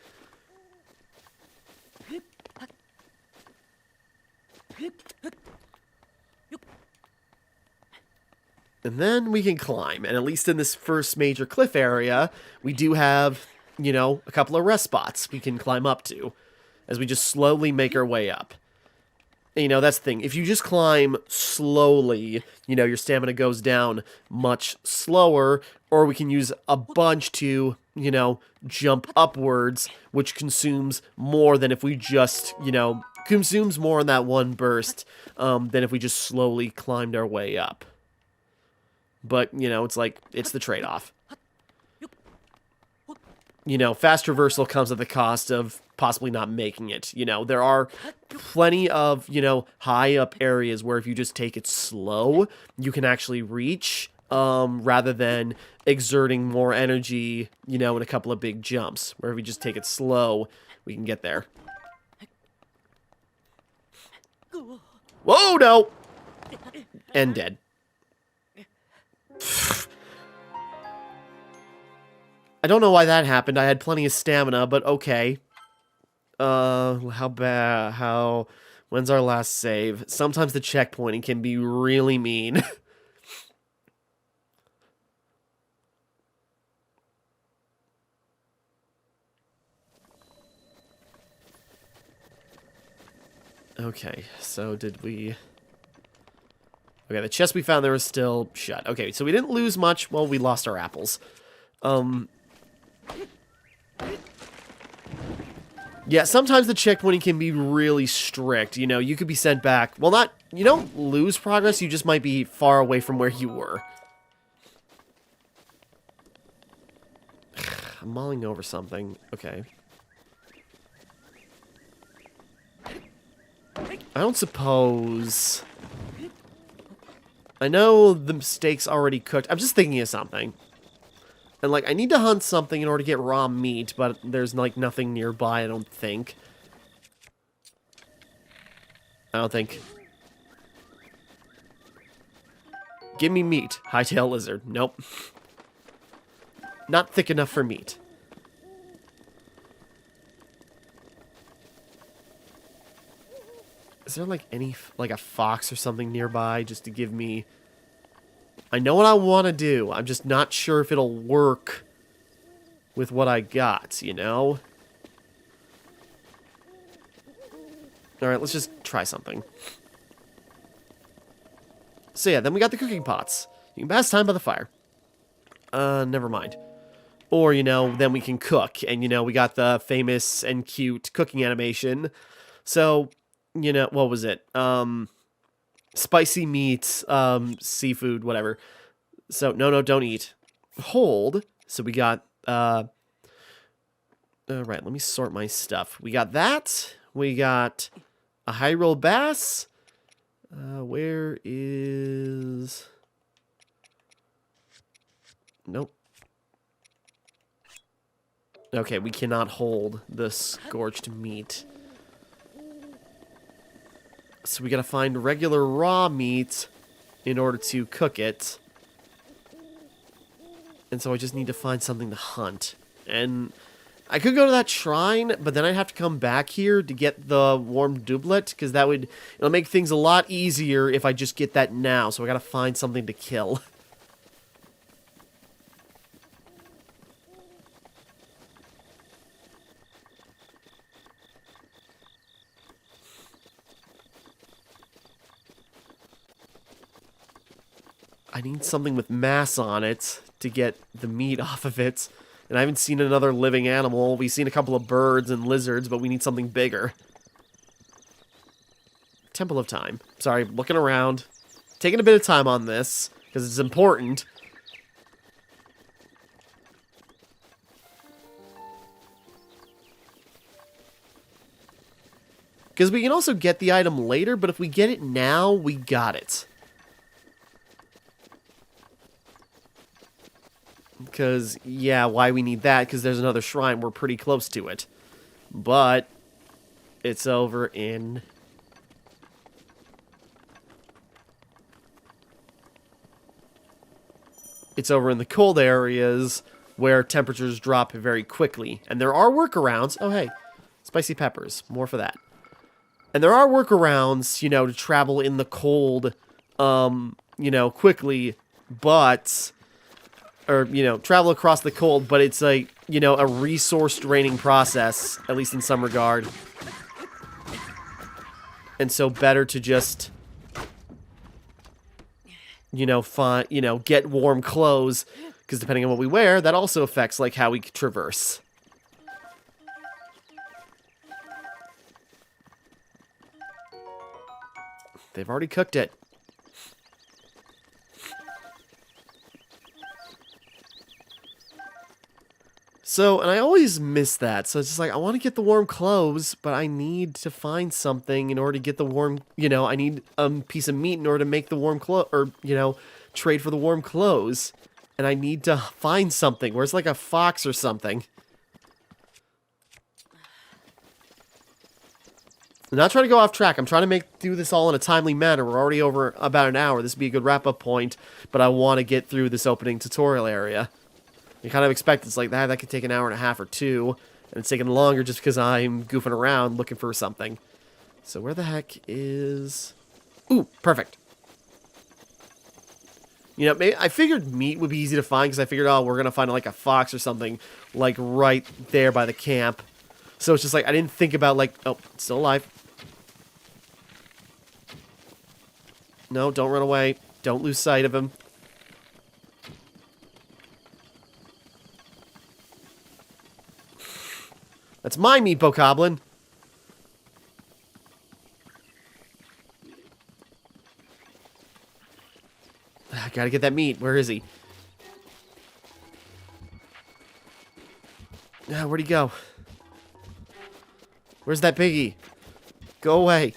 And then we can climb, and at least in this first major cliff area, we do have, you know, a couple of rest spots we can climb up to, as we just slowly make our way up. And, you know, that's the thing, if you just climb slowly, you know, your stamina goes down much slower, or we can use a bunch to, you know, jump upwards, which consumes more than if we just, you know, consumes more in that one burst, than if we just slowly climbed our way up. But, you know, it's like, it's the trade-off. You know, fast traversal comes at the cost of possibly not making it. You know, there are plenty of, you know, high-up areas where if you just take it slow, you can actually reach, rather than exerting more energy, you know, in a couple of big jumps. Where if we just take it slow, we can get there. Whoa, no! And dead. I don't know why that happened. I had plenty of stamina, but okay. How bad? When's our last save? Sometimes the checkpointing can be really mean. Okay, so did we... Okay, the chest we found there was still shut. Okay, so we didn't lose much. Well, we lost our apples. Yeah, sometimes the checkpointing can be really strict. You know, you could be sent back. Well, not... You don't lose progress, you just might be far away from where you were. I'm mulling over something. Okay. I don't suppose... I know the steak's already cooked. I'm just thinking of something. And, like, I need to hunt something in order to get raw meat, but there's, like, nothing nearby, I don't think. I don't think. Give me meat. Hightail lizard. Nope. Not thick enough for meat. Is there, like, any, like, a fox or something nearby just to give me... I know what I want to do. I'm just not sure if it'll work with what I got, you know? Alright, let's just try something. So yeah, then we got the cooking pots. You can pass time by the fire. Never mind. Or, you know, then we can cook. And, you know, we got the famous and cute cooking animation. So, you know, what was it? Spicy meats, seafood, whatever. So, no, don't eat. Hold. So we got, alright, let me sort my stuff. We got that. We got a high roll bass. Where is... Nope. Okay, we cannot hold the scorched meat. So we gotta find regular raw meat in order to cook it. And so I just need to find something to hunt. And I could go to that shrine, but then I'd have to come back here to get the warm doublet, because that would... It'll make things a lot easier if I just get that now, so I gotta find something to kill. I need something with mass on it to get the meat off of it. And I haven't seen another living animal. We've seen a couple of birds and lizards, but we need something bigger. Temple of Time. Sorry, looking around. Taking a bit of time on this, because it's important. Because we can also get the item later, but if we get it now, we got it. Because, yeah, why we need that? Because there's another shrine. We're pretty close to it. But it's over in... It's over in the cold areas where temperatures drop very quickly. And there are workarounds. Oh, hey. Spicy peppers. More for that. And there are workarounds, you know, to travel in the cold, you know, quickly. But... Or, you know, travel across the cold, but it's like, you know, a resource draining process, at least in some regard. And so better to just, you know, get warm clothes, because depending on what we wear, that also affects, like, how we traverse. They've already cooked it. So, and I always miss that. So it's just like, I want to get the warm clothes, but I need to find something in order to get the warm, you know, I need a piece of meat in order to make the warm clothes, or, you know, trade for the warm clothes. And I need to find something. Where's like a fox or something? I'm not trying to go off track. I'm trying to do this all in a timely manner. We're already over about an hour. This would be a good wrap-up point, but I want to get through this opening tutorial area. You kind of expect it's like that could take an hour and a half or two, and it's taking longer just because I'm goofing around looking for something. So where the heck is... Ooh, perfect. You know, maybe, I figured meat would be easy to find because I figured, oh, we're going to find like a fox or something like right there by the camp. So it's just like, I didn't think about like, oh, it's still alive. No, don't run away. Don't lose sight of him. That's my meat, Bokoblin. I gotta get that meat. Where is he? Where'd he go? Where's that piggy? Go away.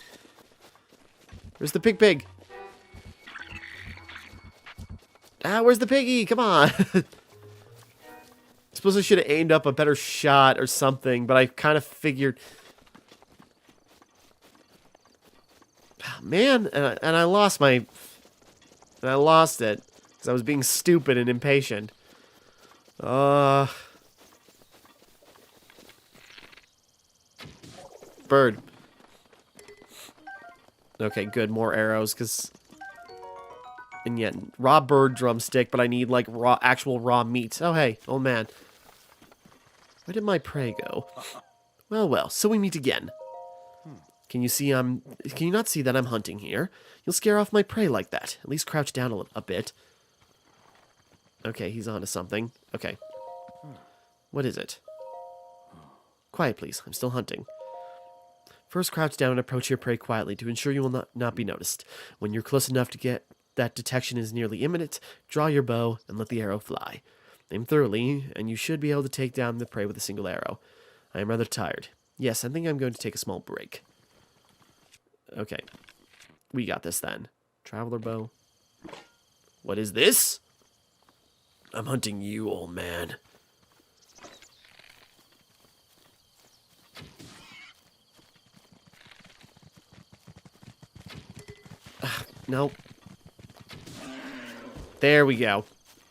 Where's the pig? Where's the piggy? Come on. Suppose I should have aimed up a better shot or something, but I kind of figured... Oh, man, and I lost my... And I lost it, because I was being stupid and impatient. Bird. Okay, good, more arrows, because... And yet, raw bird drumstick, but I need, like, actual raw meat. Oh, hey, old man. Where did my prey go? Well, so we meet again. Can you not see that I'm hunting here? You'll scare off my prey like that. At least crouch down a bit. Okay, he's onto something. Okay. What is it? Quiet, please. I'm still hunting. First, crouch down and approach your prey quietly to ensure you will not be noticed. When you're close enough to get that detection is nearly imminent, draw your bow and let the arrow fly. Aim thoroughly, and you should be able to take down the prey with a single arrow. I am rather tired. Yes, I think I'm going to take a small break. Okay. We got this then. Traveler bow. What is this? I'm hunting you, old man. Nope. There we go.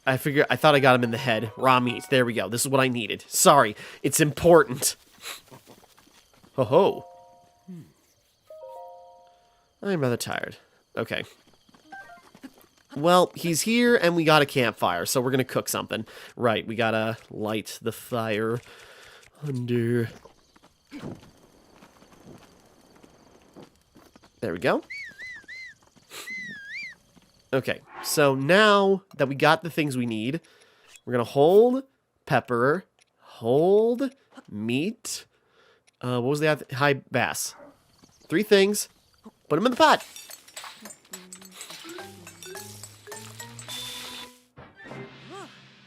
I thought I got him in the head. Raw meat. There we go. This is what I needed. Sorry. It's important. Ho ho. I'm rather tired. Okay. Well, he's here and we got a campfire, so we're gonna cook something. Right, we gotta light the fire under... There we go. Okay, so now that we got the things we need, we're gonna hold pepper, hold meat. What was the other? High bass. 3 things. Put them in the pot.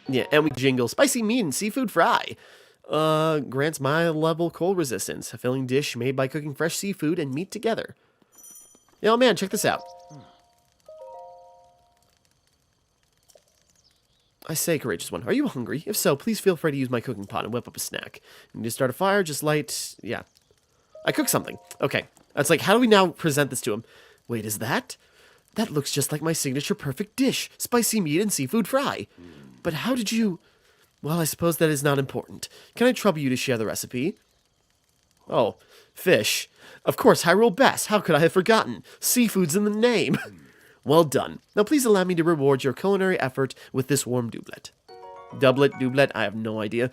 Yeah, and we jingle spicy meat and seafood fry. Grants mild level cold resistance. A filling dish made by cooking fresh seafood and meat together. Yeah, oh man, check this out. I say, courageous one, are you hungry? If so, please feel free to use my cooking pot and whip up a snack. You need to start a fire, just light... Yeah. I cooked something. Okay. That's like, how do we now present this to him? Wait, is that? That looks just like my signature perfect dish. Spicy meat and seafood fry. But how did you... Well, I suppose that is not important. Can I trouble you to share the recipe? Oh, fish. Of course, Hyrule Bass. How could I have forgotten? Seafood's in the name. Well done. Now please allow me to reward your culinary effort with this warm doublet. Doublet? I have no idea.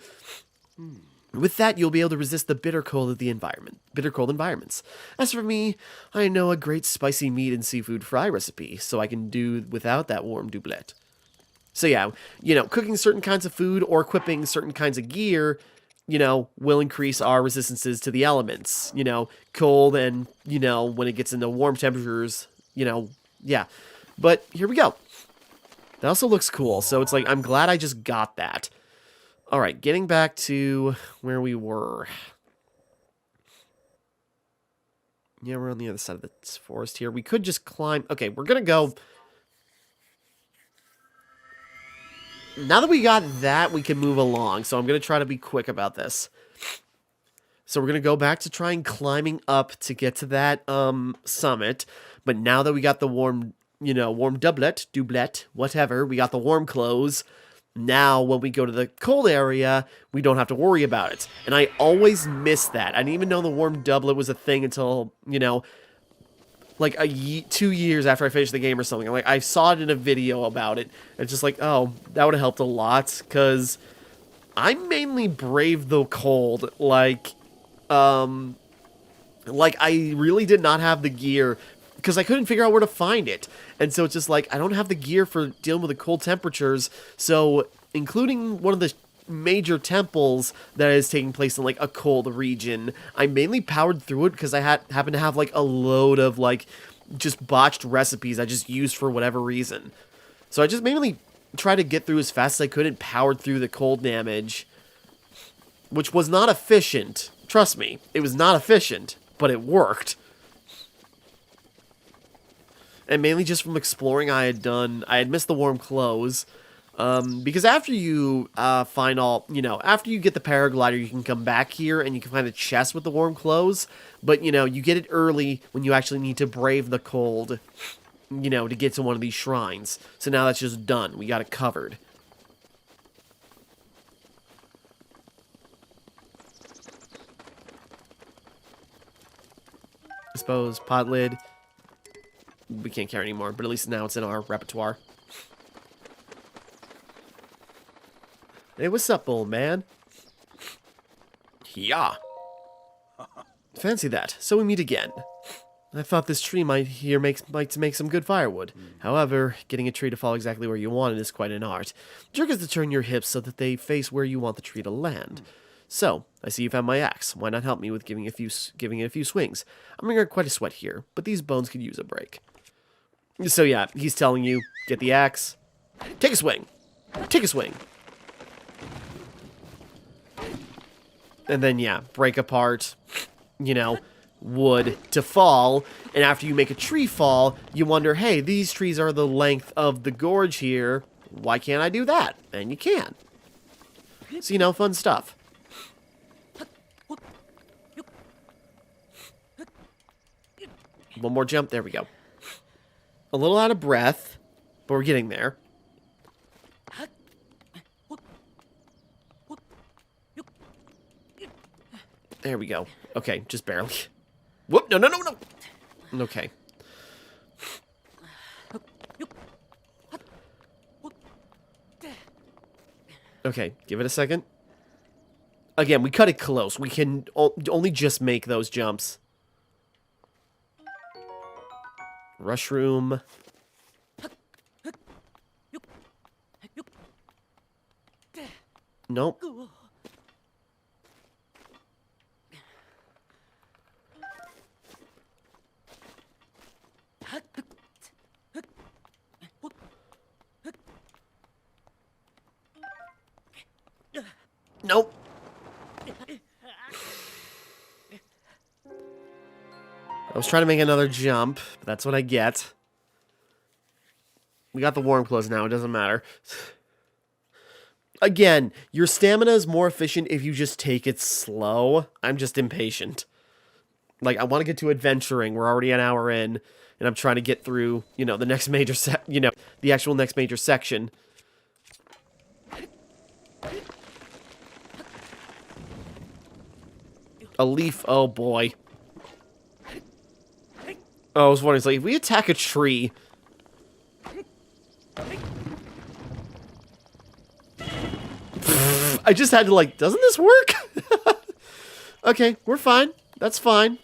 With that, you'll be able to resist the bitter cold of the environment. Bitter cold environments. As for me, I know a great spicy meat and seafood fry recipe, so I can do without that warm doublet. So yeah, you know, cooking certain kinds of food or equipping certain kinds of gear, you know, will increase our resistances to the elements. You know, cold and, you know, when it gets into warm temperatures, you know, yeah. But here we go. That also looks cool, so it's like, I'm glad I just got that. Alright, getting back to where we were. Yeah, we're on the other side of this forest here. We could just climb... Okay, we're gonna go... now that we got that, we can move along. So I'm going to try to be quick about this. So we're going to go back to trying climbing up to get to that summit. But now that we got the warm, warm doublet, whatever, we got the warm clothes. Now, when we go to the cold area, we don't have to worry about it. And I always miss that. I didn't even know the warm doublet was a thing until, like 2 years after I finished the game or something. Like, I saw it in a video about it. It's just like, oh, that would have helped a lot. Because I mainly brave the cold. Like, I really did not have the gear because I couldn't figure out where to find it. And so it's just like, I don't have the gear for dealing with the cold temperatures. So, including one of the major temples that is taking place in, like, a cold region, I mainly powered through it because I happened to have, like, a load of, like, just botched recipes I just used for whatever reason. So I just mainly tried to get through as fast as I could and powered through the cold damage, which was not efficient. Trust me, it was not efficient, but it worked. And mainly just from exploring I had missed the warm clothes. Because after you find after you get the paraglider, you can come back here and you can find a chest with the warm clothes. But, you get it early when you actually need to brave the cold, to get to one of these shrines. So now that's just done. We got it covered. I suppose pot lid. We can't carry anymore, but at least now it's in our repertoire. Hey, what's up, old man? Yeah. Fancy that. So we meet again. I thought this tree might make some good firewood. However, getting a tree to fall exactly where you want it is quite an art. The trick is to turn your hips so that they face where you want the tree to land. So, I see you found my axe. Why not help me with giving it a few swings? I'm bringing quite a sweat here, but these bones could use a break. So yeah, he's telling you, get the axe, take a swing, take a swing. And then, yeah, break apart, wood to fall. And after you make a tree fall, you wonder, hey, these trees are the length of the gorge here. Why can't I do that? And you can. So, fun stuff. One more jump. There we go. A little out of breath, but we're getting there. There we go. Okay, just barely. Whoop, no. Okay. Okay, give it a second. Again, we cut it close. We can only just make those jumps. Rushroom. Nope. Nope. I was trying to make another jump, but that's what I get. We got the warm clothes now, it doesn't matter. Again, your stamina is more efficient if you just take it slow. I'm just impatient. Like, I want to get to adventuring. We're already an hour in, and I'm trying to get through, the next major the actual next major section. A leaf, oh boy. Oh, I was wondering, it's like, if we attack a tree... I just had to, like, doesn't this work? Okay, we're fine. That's fine.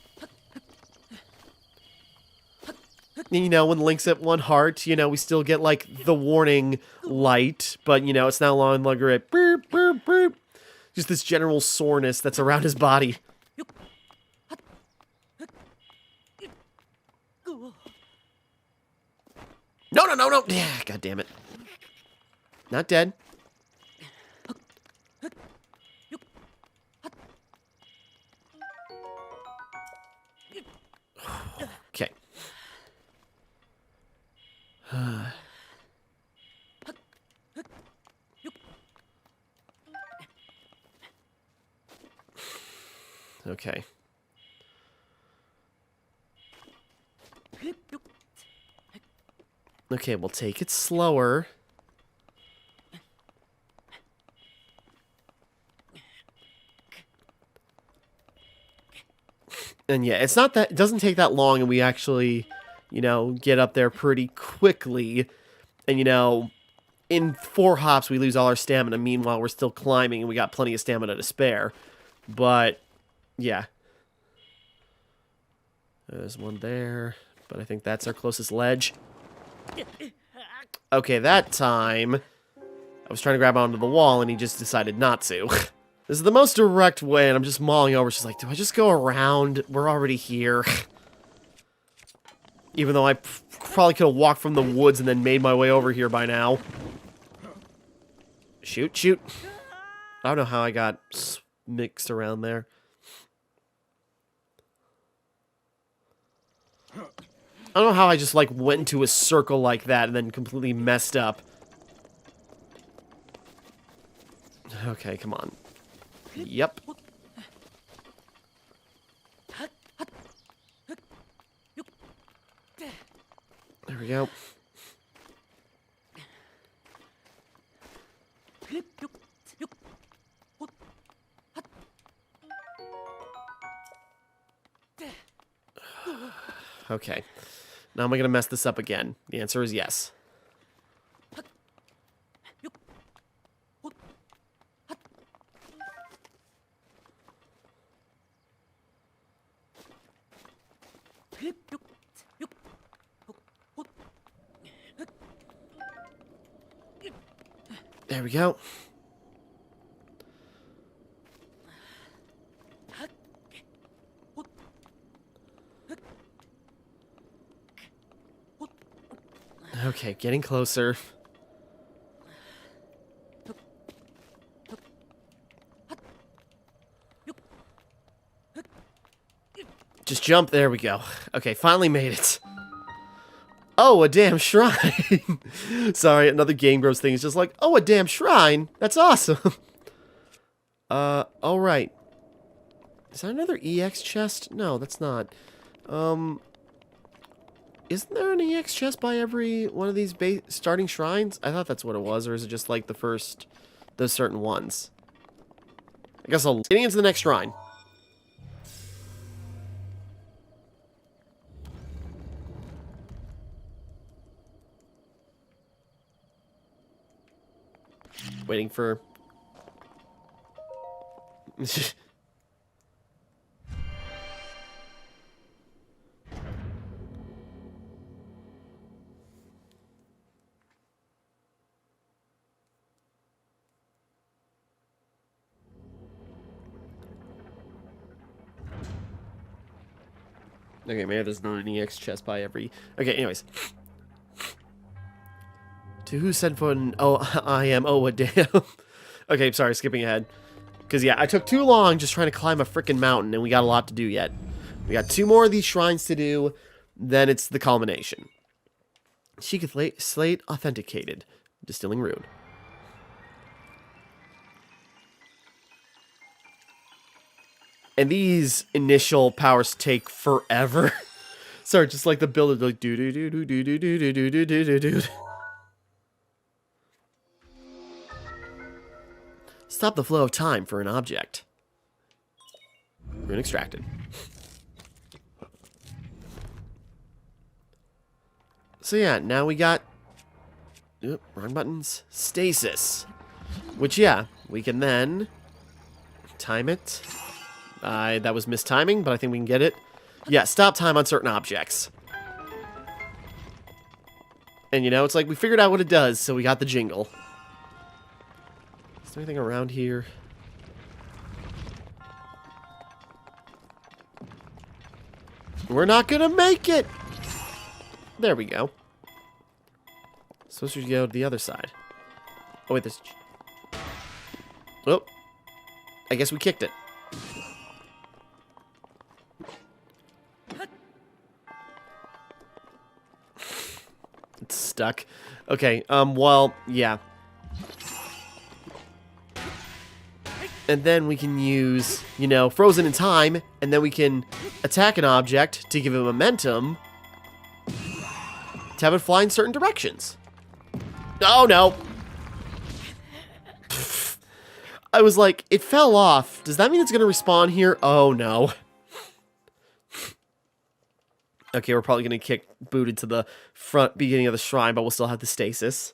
When Link's at 1 heart, we still get, like, the warning light, but, it's no longer at boop, boop, boop. Just this general soreness that's around his body. No. Yeah, God damn it. Not dead. Okay. Okay. Okay, we'll take it slower. And yeah, it's not that, it doesn't take that long, and we actually, you know, get up there pretty quickly. And, you know, in 4 hops, we lose all our stamina. Meanwhile, we're still climbing, and we got plenty of stamina to spare. But, yeah. There's one there, but I think that's our closest ledge. Okay, that time, I was trying to grab onto the wall, and he just decided not to. This is the most direct way, and I'm just mulling over. She's like, do I just go around? We're already here. Even though I probably could have walked from the woods and then made my way over here by now. Shoot, shoot. I don't know how I got mixed around there. I don't know how I just, like, went into a circle like that and then completely messed up. Okay, come on. Yep. There we go. Okay. Now am I gonna mess this up again? The answer is yes. There we go. Okay, getting closer. Just jump. There we go. Okay, finally made it. Oh, a damn shrine. Sorry, another Game Bros thing is just like, oh, a damn shrine. That's awesome. Alright. Is that another EX chest? No, that's not. Isn't there an EX chest by every one of these starting shrines? I thought that's what it was, or is it just like the first, those certain ones? I guess I'll getting into the next shrine. Waiting for... Okay, maybe there's not an EX chest by every... Okay, anyways. To who sent for an... Oh, I am... Oh, a damn... Okay, sorry, skipping ahead. Because, yeah, I took too long just trying to climb a freaking mountain, and we got a lot to do yet. We got 2 more of these shrines to do, then it's the culmination. Sheikah Slate authenticated. Distilling rune. And these initial powers take forever. Sorry, just like the builder, like do do do do do do do do do do do do. Stop the flow of time for an object. Rune extracted. So yeah, now we got... Oop, wrong buttons. Stasis. Which, yeah, we can then... time it. That was mistiming, but I think we can get it. Yeah, stop time on certain objects. And, you know, it's like we figured out what it does, so we got the jingle. Is there anything around here? We're not gonna make it! There we go. Supposed to go to the other side. Oh, wait, there's... Oh. I guess we kicked it. It's stuck. Okay, well, yeah. And then we can use, you know, Frozen in Time, and then we can attack an object to give it momentum to have it fly in certain directions. Oh, no. I was like, it fell off. Does that mean it's going to respawn here? Oh, no. Okay, we're probably going to kick booted to the front beginning of the shrine, but we'll still have the stasis.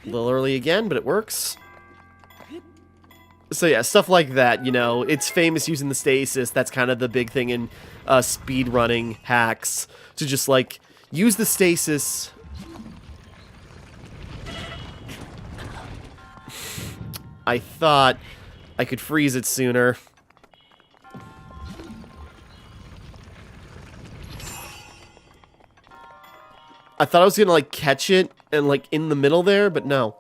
A little early again, but it works. So yeah, stuff like that, you know, it's famous using the stasis. That's kind of the big thing in speedrunning hacks, to just, like, use the stasis. I thought I could freeze it sooner. I thought I was gonna, like, catch it and, like, in the middle there, but no.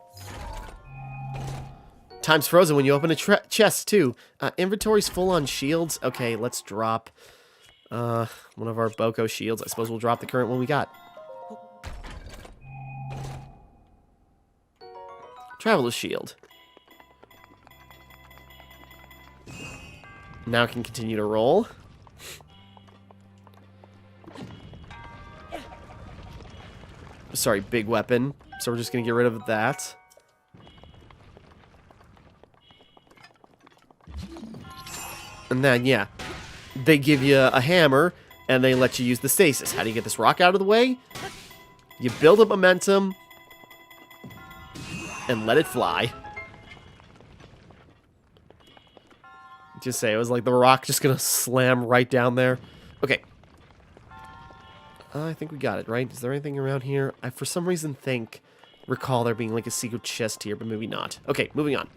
Time's frozen when you open a chest, too. Inventory's full on shields. Okay, let's drop one of our Boko shields. I suppose we'll drop the current one we got. Traveler's shield. Now I can continue to roll. Sorry, big weapon. So we're just gonna get rid of that. And then, yeah, they give you a hammer, and they let you use the stasis. How do you get this rock out of the way? You build up momentum, and let it fly. Just say, it was like the rock just gonna slam right down there. Okay. I think we got it, right? Is there anything around here? I, for some reason, recall there being like a secret chest here, but maybe not. Okay, moving on.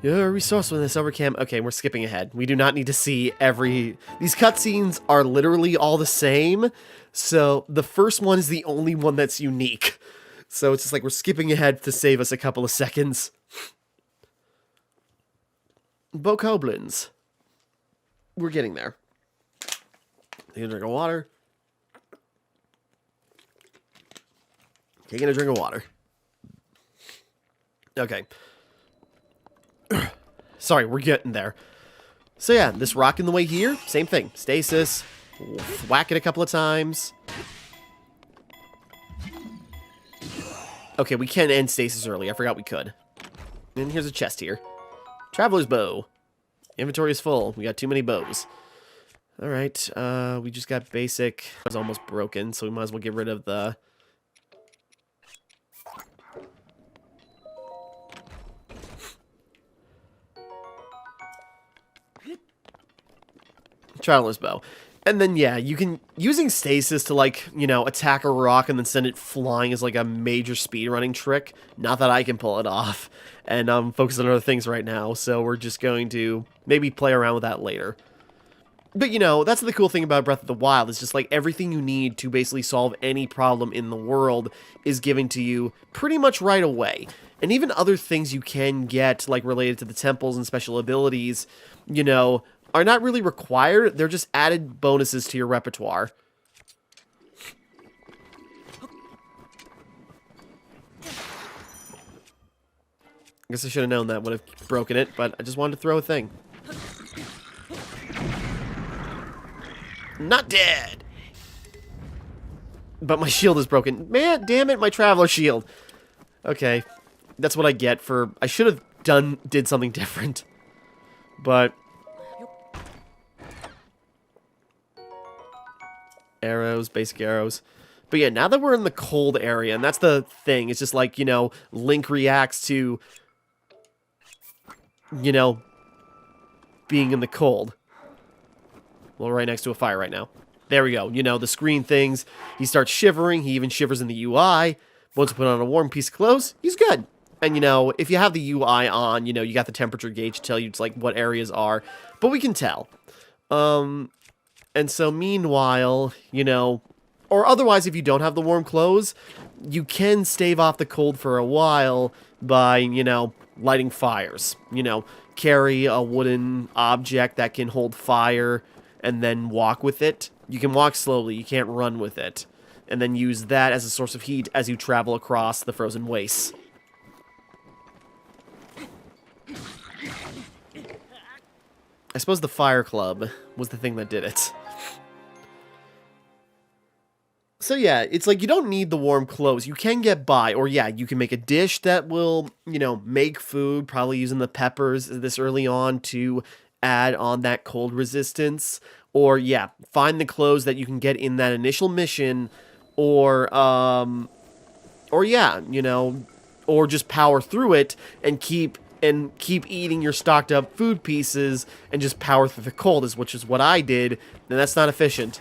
Your resourcefulness overcame. Okay, we're skipping ahead. We do not need to see every... These cutscenes are literally all the same. So the first one is the only one that's unique. So it's just like we're skipping ahead to save us a couple of seconds. Bokoblins. We're getting there. Taking a drink of water. Taking a drink of water. Okay. Sorry, we're getting there. So yeah, this rock in the way here, same thing. Stasis. Whack it a couple of times. Okay, we can end stasis early. I forgot we could. And here's a chest here. Traveler's bow. Inventory is full. We got too many bows. Alright, we just got basic. It was almost broken, so we might as well get rid of the... Traveler's bow. And then, yeah, you can... Using stasis to, like, you know, attack a rock and then send it flying is, like, a major speedrunning trick. Not that I can pull it off. And I'm focused on other things right now, so we're just going to maybe play around with that later. But, you know, that's the cool thing about Breath of the Wild. It's just, like, everything you need to basically solve any problem in the world is given to you pretty much right away. And even other things you can get, like, related to the temples and special abilities, you know... are not really required. They're just added bonuses to your repertoire. I guess I should have known that would have broken it, but I just wanted to throw a thing. Not dead! But my shield is broken. Man, damn it, my traveler shield. Okay, that's what I get for... I should have did something different. But... arrows, basic arrows. But yeah, now that we're in the cold area, and that's the thing, it's just like, you know, Link reacts to, you know, being in the cold. Well, right next to a fire right now. There we go. You know, the screen things, he starts shivering, he even shivers in the UI. Once you put on a warm piece of clothes, he's good. And, you know, if you have the UI on, you know, you got the temperature gauge to tell you, it's like, what areas are. But we can tell. And so, meanwhile, you know, or otherwise, if you don't have the warm clothes, you can stave off the cold for a while by, you know, lighting fires. You know, carry a wooden object that can hold fire and then walk with it. You can walk slowly, you can't run with it. And then use that as a source of heat as you travel across the frozen wastes. I suppose the fire club was the thing that did it. So yeah, it's like you don't need the warm clothes. You can get by, or yeah, you can make a dish that will, you know, make food, probably using the peppers this early on to add on that cold resistance. Or yeah, find the clothes that you can get in that initial mission, or yeah, you know, or just power through it and keep eating your stocked up food pieces and just power through the cold, which is what I did, and that's not efficient.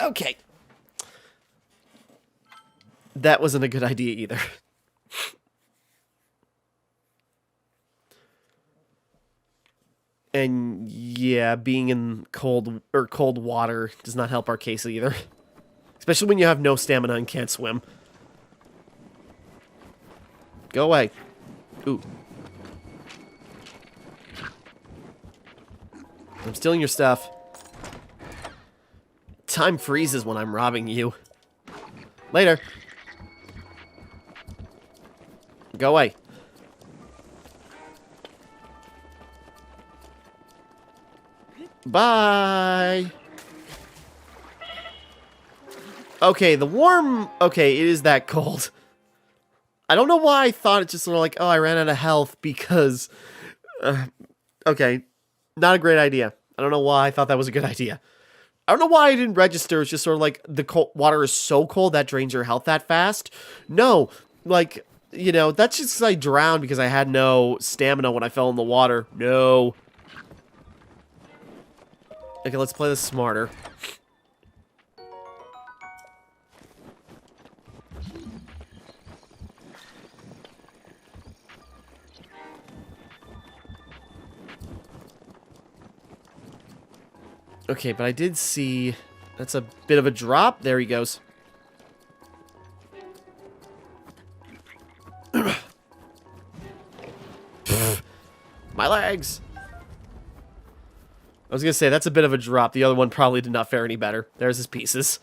Okay. That wasn't a good idea either. And yeah, being in cold water does not help our case either. Especially when you have no stamina and can't swim. Go away. Ooh. I'm stealing your stuff. Time freezes when I'm robbing you. Later. Go away. Bye. Okay, the warm... Okay, it is that cold. I don't know why I thought it's just sort of like, oh, I ran out of health because... okay, not a great idea. I don't know why I thought that was a good idea. I don't know why I didn't register. It's just sort of like the cold water is so cold that drains your health that fast. No, like, you know, that's just because I drowned because I had no stamina when I fell in the water. No. Okay, let's play this smarter. Okay, but I did see... That's a bit of a drop. There he goes. My legs! I was gonna say, that's a bit of a drop. The other one probably did not fare any better. There's his pieces.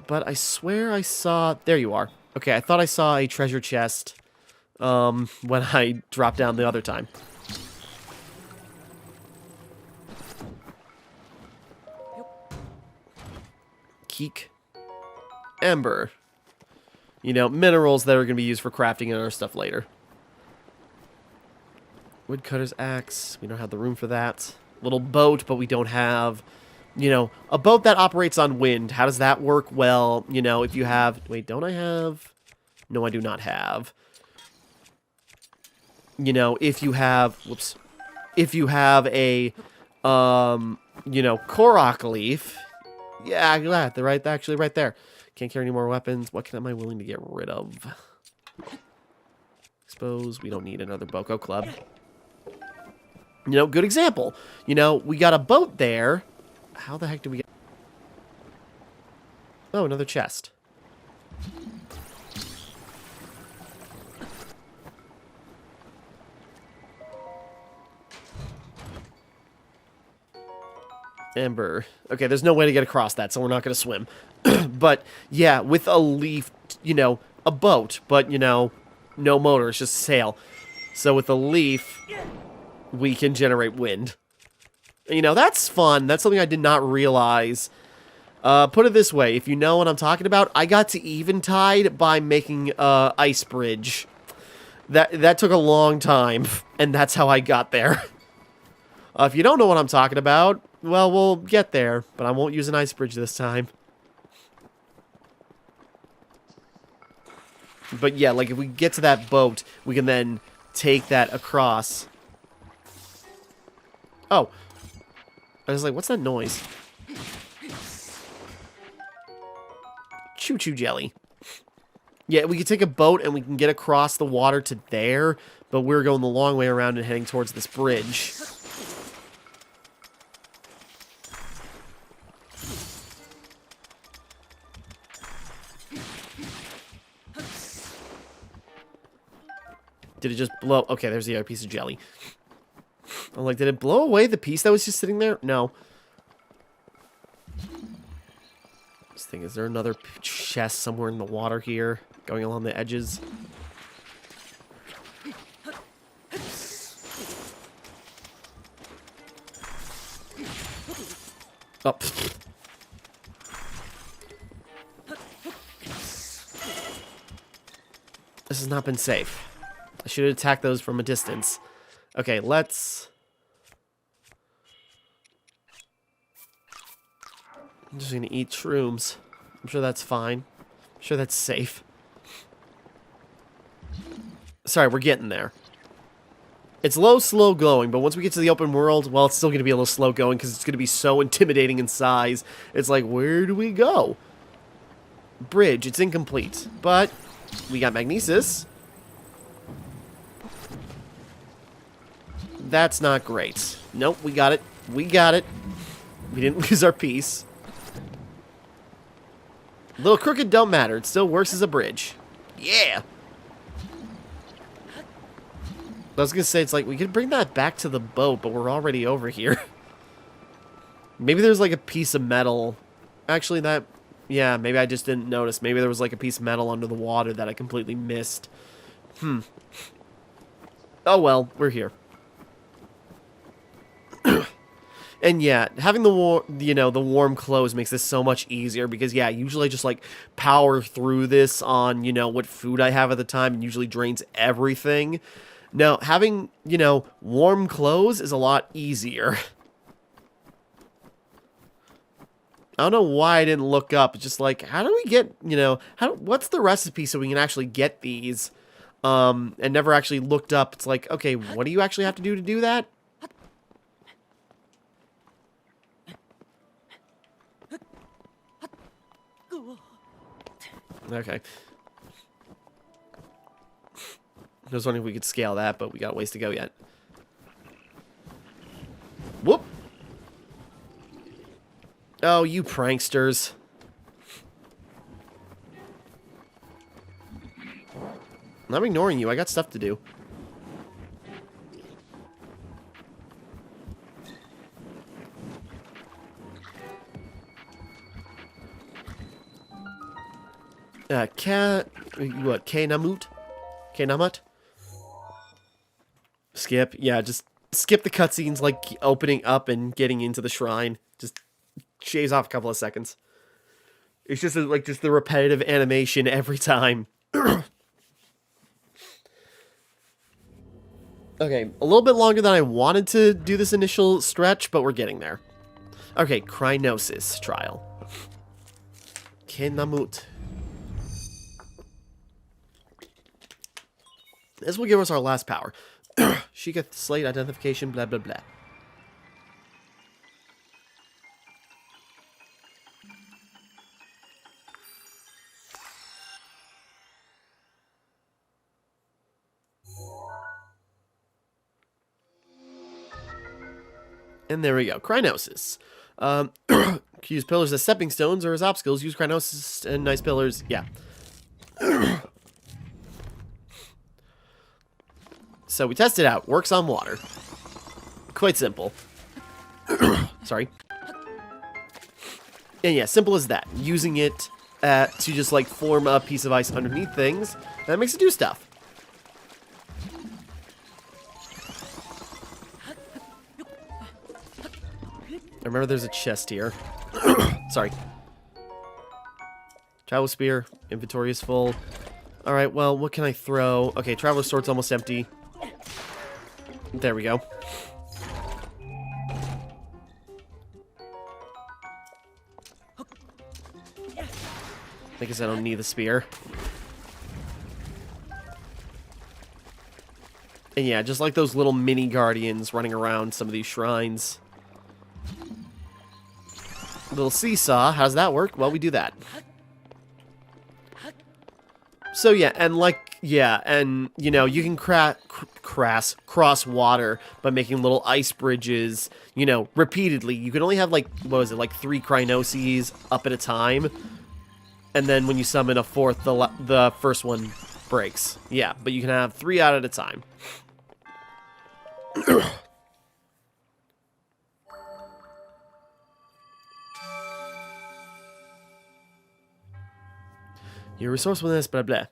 But I swear I saw... There you are. Okay, I thought I saw a treasure chest when I dropped down the other time. Keek. Ember. You know, minerals that are going to be used for crafting and other stuff later. Woodcutter's axe. We don't have the room for that. Little boat, but we don't have... You know, a boat that operates on wind. How does that work? Well, you know, if you have... Wait, don't I have... No, I do not have. You know, if you have... Whoops. If you have a... you know, Korok leaf... Yeah, they're actually right there. Can't carry any more weapons. What am I willing to get rid of? Suppose we don't need another Boko Club. You know, good example. You know, we got a boat there. How the heck do we get... Oh, another chest. Ember. Okay, there's no way to get across that, so we're not going to swim. But, yeah, with a leaf, you know, a boat, but, you know, no motor, it's just sail. So with a leaf, we can generate wind. You know, that's fun. That's something I did not realize. Put it this way, if you know what I'm talking about, I got to Eventide by making ice bridge. That took a long time, and that's how I got there. If you don't know what I'm talking about, well, we'll get there, but I won't use an ice bridge this time. But yeah, like if we get to that boat, we can then take that across. Oh. I was like, what's that noise? Choo-choo jelly. Yeah, we can take a boat and we can get across the water to there, but we're going the long way around and heading towards this bridge. Did it just blow? Okay, there's the other piece of jelly. I'm like, did it blow away the piece that was just sitting there? No. This thing, is there another chest somewhere in the water here? Going along the edges? Oh. This has not been safe. I should have attacked those from a distance. Okay, let's... I'm just gonna eat shrooms. I'm sure that's fine. I'm sure that's safe. Sorry, we're getting there. It's slow going, but once we get to the open world, well, it's still going to be a little slow going because it's going to be so intimidating in size. It's like, where do we go? Bridge, it's incomplete, but we got magnesis. That's not great. Nope, we got it. We got it. We didn't lose our piece. Little crooked don't matter. It still works as a bridge. Yeah! I was gonna say, it's like, we could bring that back to the boat, but we're already over here. Maybe there's like a piece of metal. Actually, that... Yeah, maybe I just didn't notice. Maybe there was like a piece of metal under the water that I completely missed. Oh well, we're here. And yeah, having the warm clothes makes this so much easier because yeah, usually I just like power through this on, what food I have at the time and usually drains everything. Now, having, warm clothes is a lot easier. I don't know why I didn't look up. It's just like, how do we get, what's the recipe so we can actually get these? And never actually looked up. It's like, okay, what do you actually have to do that? Okay. I was wondering if we could scale that, but we got ways to go yet. Whoop! Oh, you pranksters. I'm ignoring you. I got stuff to do. Kenamut? Kenamut? Skip. Yeah, just skip the cutscenes, like opening up and getting into the shrine. Just shaves off a couple of seconds. It's just like just the repetitive animation every time. Okay, a little bit longer than I wanted to do this initial stretch, but we're getting there. Okay, Krynosis trial. Kenamut. This will give us our last power. Sheikah slate identification, blah, blah, blah. And there we go. Krynosis. Use pillars as stepping stones or as obstacles. Use Krynosis and nice pillars. Yeah. So we test it out. Works on water. Quite simple. Sorry. And yeah, simple as that. Using it to just like form a piece of ice underneath things. That makes it do stuff. I remember there's a chest here. Sorry. Travel spear. Inventory is full. Alright, well, what can I throw? Okay, Traveler's Sword's almost empty. There we go. I guess I don't need the spear. And yeah, just like those little mini guardians running around some of these shrines. Little seesaw, how does that work? Well, we do that. So yeah, and like, yeah, and, you can cross water by making little ice bridges, repeatedly. You can only have, like, what was it, like 3 Krynoses up at a time. And then when you summon a fourth, the first one breaks. Yeah, but you can have 3 out at a time. Your resourcefulness, blah blah.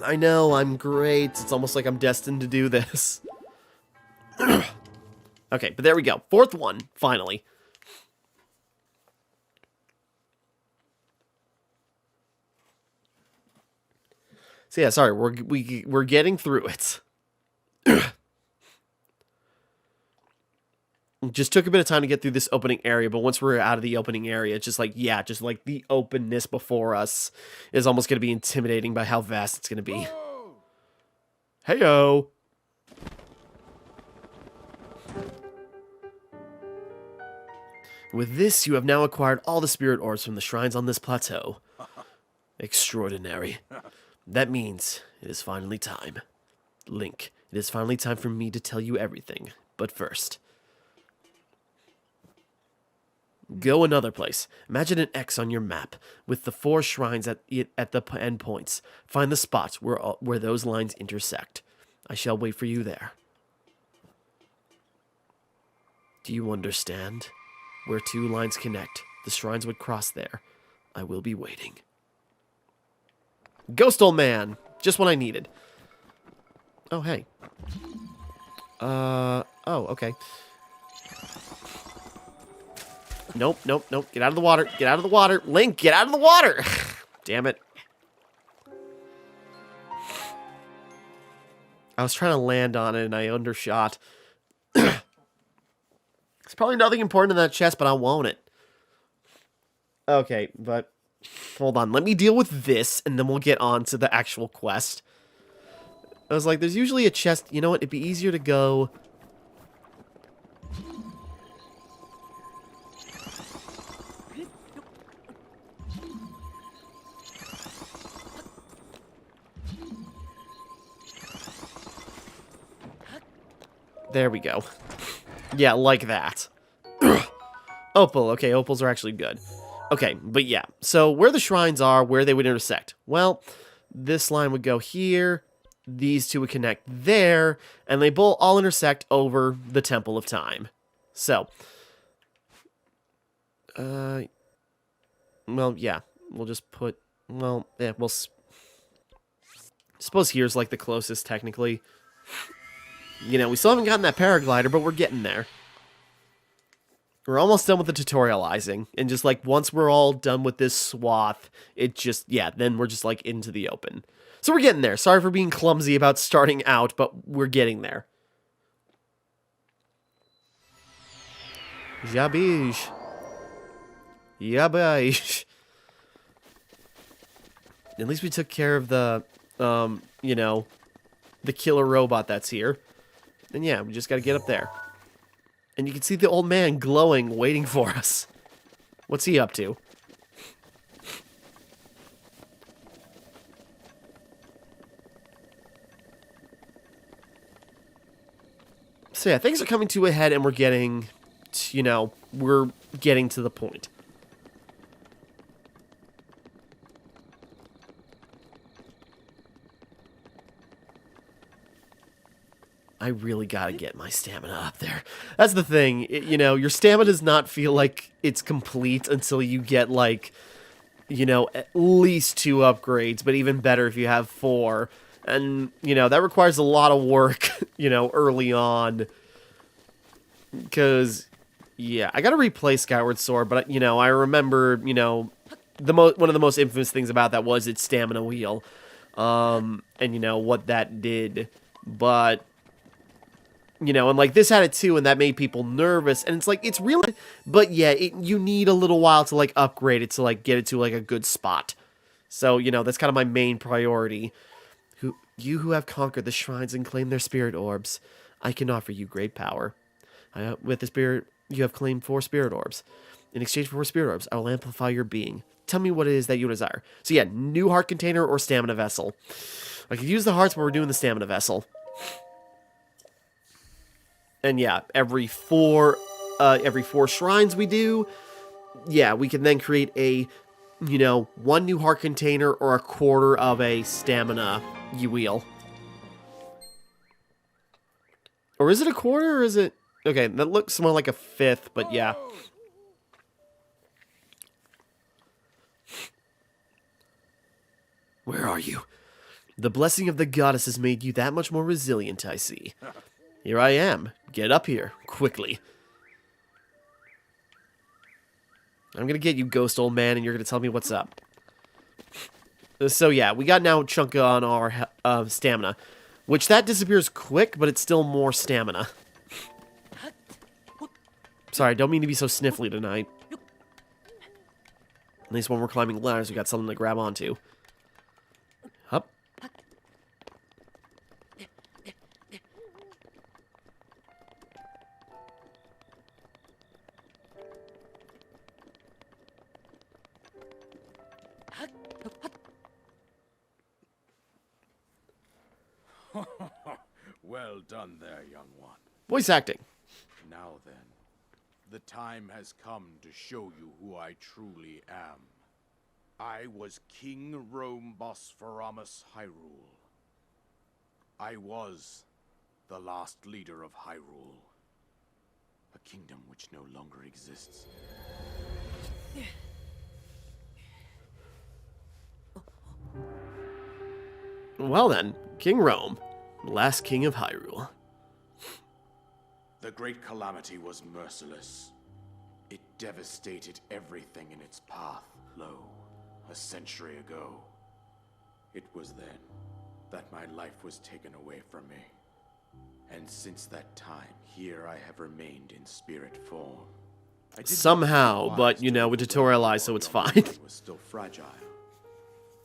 I know, I'm great. It's almost like I'm destined to do this. Okay, but there we go. 4th one, finally. So yeah, sorry, we're getting through it. Just took a bit of time to get through this opening area, but once we're out of the opening area, it's just like, yeah, just like the openness before us is almost going to be intimidating by how vast it's going to be. Heyo! With this, you have now acquired all the spirit orbs from the shrines on this plateau. Extraordinary. That means it is finally time. Link, it is finally time for me to tell you everything. But first, go another place. Imagine an X on your map with the 4 shrines at the endpoints. Find the spots where those lines intersect. I shall wait for you there. Do you understand? Where 2 lines connect, the shrines would cross there. I will be waiting. Ghost old man! Just what I needed. Oh, hey. Oh, okay. Nope, nope, nope. Get out of the water. Get out of the water. Link, get out of the water! Damn it. I was trying to land on it and I undershot. There's probably nothing important in that chest, but I want it. Okay, but hold on. Let me deal with this, and then we'll get on to the actual quest. I was like, there's usually a chest. You know what? It'd be easier to go... There we go. Yeah, like that. Opal. Okay, opals are actually good. Okay, but yeah. So where the shrines are, where they would intersect. Well, this line would go here. These 2 would connect there. And they both all intersect over the Temple of Time. So. Well, yeah. We'll just put... Well, yeah, we'll... Suppose here's like the closest, technically. You know, we still haven't gotten that paraglider, but we're getting there. We're almost done with the tutorializing, and just like once we're all done with this swath, it just, yeah, then we're just like into the open. So we're getting there. Sorry for being clumsy about starting out, but we're getting there. Jabish. Yabish. At least we took care of the, you know, the killer robot that's here. And yeah, we just gotta get up there. And you can see the old man glowing, waiting for us. What's he up to? So yeah, things are coming to a head and we're getting, you know, we're getting to the point. I really gotta get my stamina up there. That's the thing, you know, your stamina does not feel like it's complete until you get, like, you know, at least 2 upgrades, but even better if you have 4. And, you know, that requires a lot of work, you know, early on. Because, yeah, I gotta replay Skyward Sword, but, you know, I remember, you know, one of the most infamous things about that was its stamina wheel. And, you know, what that did. But... You know, and like this had it too, and that made people nervous. And it's like, it's really, but yeah, you need a little while to like upgrade it to like get it to like a good spot. So, you know, that's kind of my main priority. You who have conquered the shrines and claimed their spirit orbs, I can offer you great power. With the spirit, you have claimed 4 spirit orbs. In exchange for 4 spirit orbs, I will amplify your being. Tell me what it is that you desire. So yeah, new heart container or stamina vessel. I could use the hearts, but we're doing the stamina vessel. And yeah, every 4 shrines we do, yeah, we can then create a you know, 1 new heart container or a quarter of a stamina wheel. Or is it a quarter, or is it... Okay, that looks more like a 5th, but yeah. Where are you? The blessing of the goddess has made you that much more resilient, I see. Here I am. Get up here, quickly. I'm gonna get you, ghost old man, and you're gonna tell me what's up. So yeah, we got now a chunk on our stamina. Which that disappears quick, but it's still more stamina. Sorry, I don't mean to be so sniffly tonight. At least when we're climbing ladders, we got something to grab onto. Up. Well done there, young one. Voice acting. Now then, the time has come to show you who I truly am. I was King Rome Bosphoramos Hyrule. I was the last leader of Hyrule, a kingdom which no longer exists. Well then, King Rome, last king of Hyrule. The great calamity was merciless. It devastated everything in its path, lo, a century ago. It was then that my life was taken away from me. And since that time, here I have remained in spirit form. Somehow, but you know, we tutorialize, so it's fine. It was still fragile.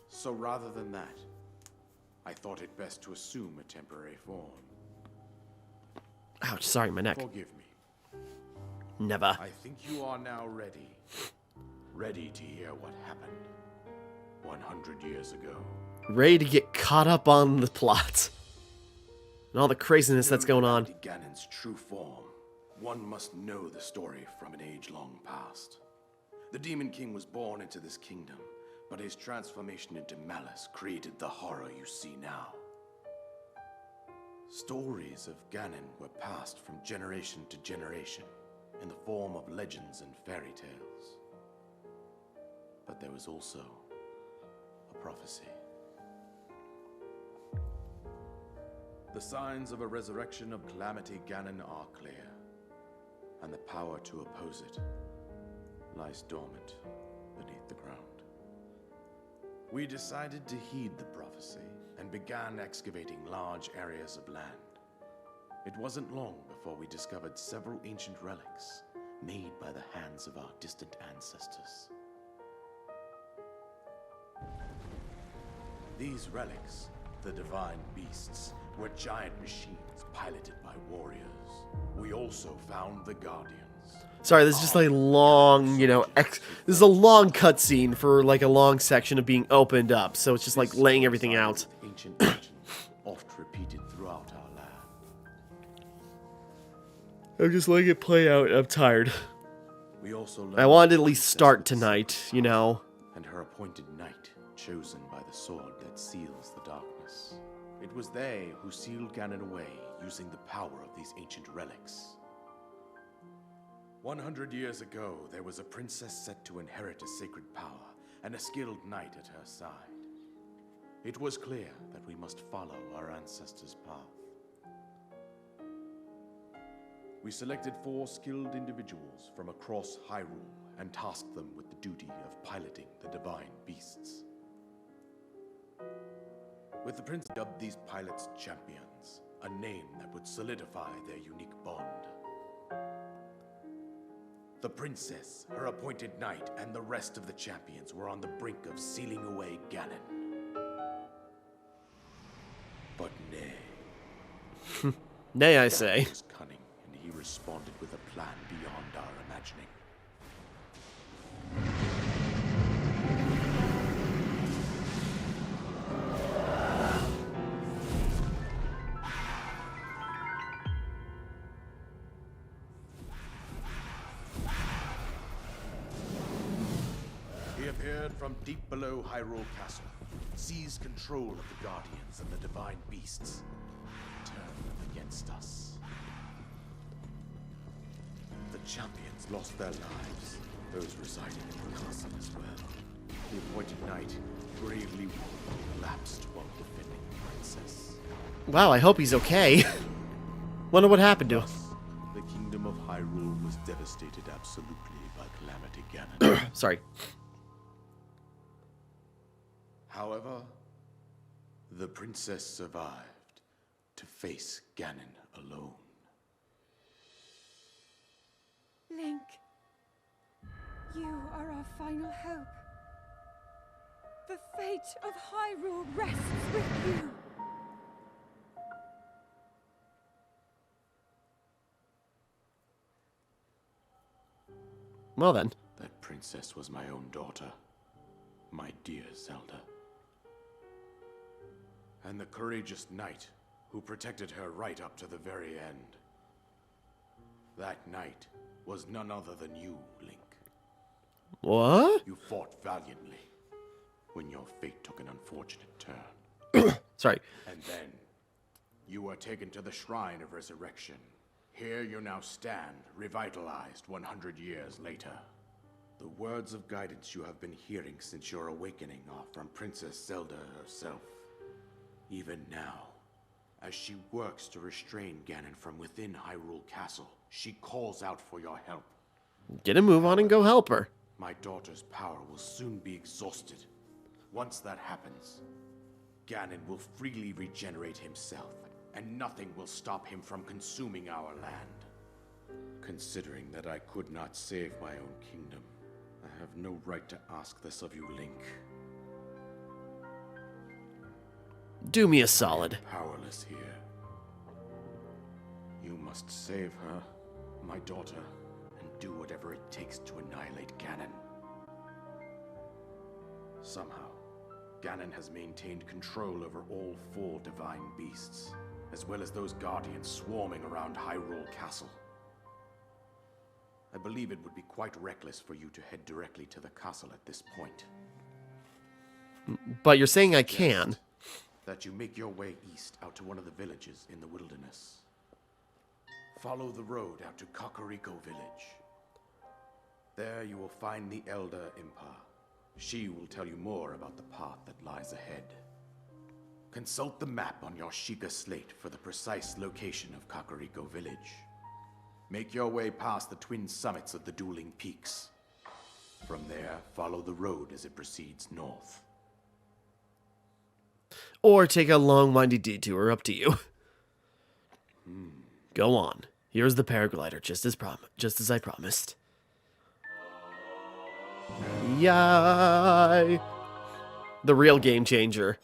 So rather than that, I thought it best to assume a temporary form. Ouch, sorry, my neck. Forgive me. Never. I think you are now ready. Ready to hear what happened 100 years ago. Ready to get caught up on the plot. And all the craziness that's going on. Ganon's true form. One must know the story from an age-long past. The Demon King was born into this kingdom, but his transformation into malice created the horror you see now. Stories of Ganon were passed from generation to generation in the form of legends and fairy tales. But there was also a prophecy. The signs of a resurrection of Calamity Ganon are clear, and the power to oppose it lies dormant beneath the ground. We decided to heed the prophecy and began excavating large areas of land. It wasn't long before we discovered several ancient relics made by the hands of our distant ancestors. These relics, the divine beasts, were giant machines piloted by warriors. We also found the Guardians. Sorry, this is just a long, you know, this is a long cutscene for like a long section of being opened up, so it's just like laying everything out. Ancient legends, oft repeated throughout our land. I'm just letting it play out. I'm tired. We also I wanted to at least start tonight, you know. And her appointed knight, chosen by the sword that seals the darkness. It was they who sealed Ganon away using the power of these ancient relics. 100 years ago, there was a princess set to inherit a sacred power and a skilled knight at her side. It was clear that we must follow our ancestors' path. We selected 4 skilled individuals from across Hyrule and tasked them with the duty of piloting the divine beasts. With the prince dubbed these pilots champions, a name that would solidify their unique bond. The princess, her appointed knight, and the rest of the champions were on the brink of sealing away Ganon. But nay. Nay, I say. Ganon was cunning, and he responded with a plan beyond our imagining. appeared from deep below Hyrule Castle, seized control of the Guardians and the Divine Beasts, turned them against us. The champions lost their lives, those residing in the castle as well. The appointed knight, bravely collapsed while defending the princess. Wow, I hope he's okay. Wonder what happened to him. The kingdom of Hyrule was devastated absolutely by Calamity Ganon. Sorry. However, the princess survived to face Ganon alone. Link, you are our final hope. The fate of Hyrule rests with you. Well then. That princess was my own daughter, my dear Zelda. And the courageous knight who protected her right up to the very end. That knight was none other than you, Link. What? You fought valiantly when your fate took an unfortunate turn. Sorry. And then you were taken to the Shrine of Resurrection. Here you now stand, revitalized 100 years later. The words of guidance you have been hearing since your awakening are from Princess Zelda herself. Even now, as she works to restrain Ganon from within Hyrule Castle, she calls out for your help. Get a move on and go help her. My daughter's power will soon be exhausted. Once that happens, Ganon will freely regenerate himself, and nothing will stop him from consuming our land. Considering that I could not save my own kingdom, I have no right to ask this of you, Link. Do me a solid. Powerless here. You must save her, my daughter, and do whatever it takes to annihilate Ganon. Somehow, Ganon has maintained control over all 4 divine beasts, as well as those guardians swarming around Hyrule Castle. I believe it would be quite reckless for you to head directly to the castle at this point. But you're saying I can. That you make your way east out to one of the villages in the wilderness. Follow the road out to Kakariko Village. There you will find the Elder Impa. She will tell you more about the path that lies ahead. Consult the map on your Sheikah slate for the precise location of Kakariko Village. Make your way past the twin summits of the dueling peaks. From there, follow the road as it proceeds north. Or take a long, windy detour, up to you. Go on. Here's the paraglider, just as I promised. Yay! The real game changer.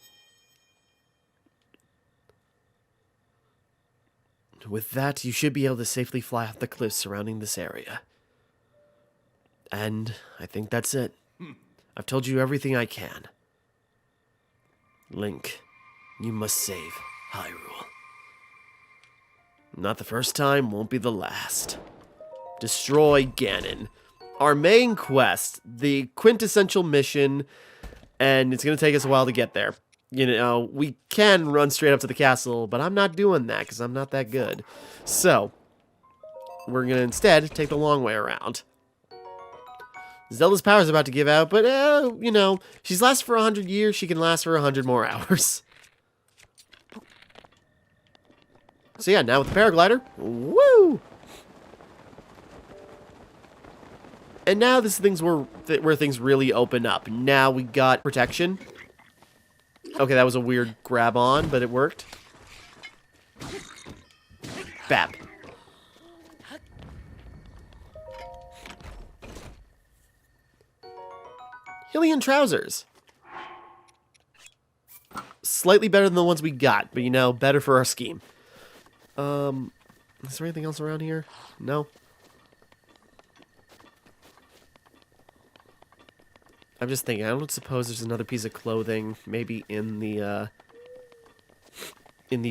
With that, you should be able to safely fly off the cliffs surrounding this area. And I think that's it. I've told you everything I can. Link, you must save Hyrule. Not the first time, won't be the last. Destroy Ganon. Our main quest, the quintessential mission, and it's going to take us a while to get there. You know, we can run straight up to the castle, but I'm not doing that because I'm not that good. So, we're going to instead take the long way around. Zelda's power is about to give out, but, you know, she's lasted for 100 years, she can last for 100 more hours. So yeah, now with the paraglider, woo! And now this is things where things really open up. Now we got protection. Okay, that was a weird grab on, but it worked. Bap. Hylian trousers. Slightly better than the ones we got, but you know, better for our scheme. Is there anything else around here? No? I'm just thinking, I don't suppose there's another piece of clothing, maybe in the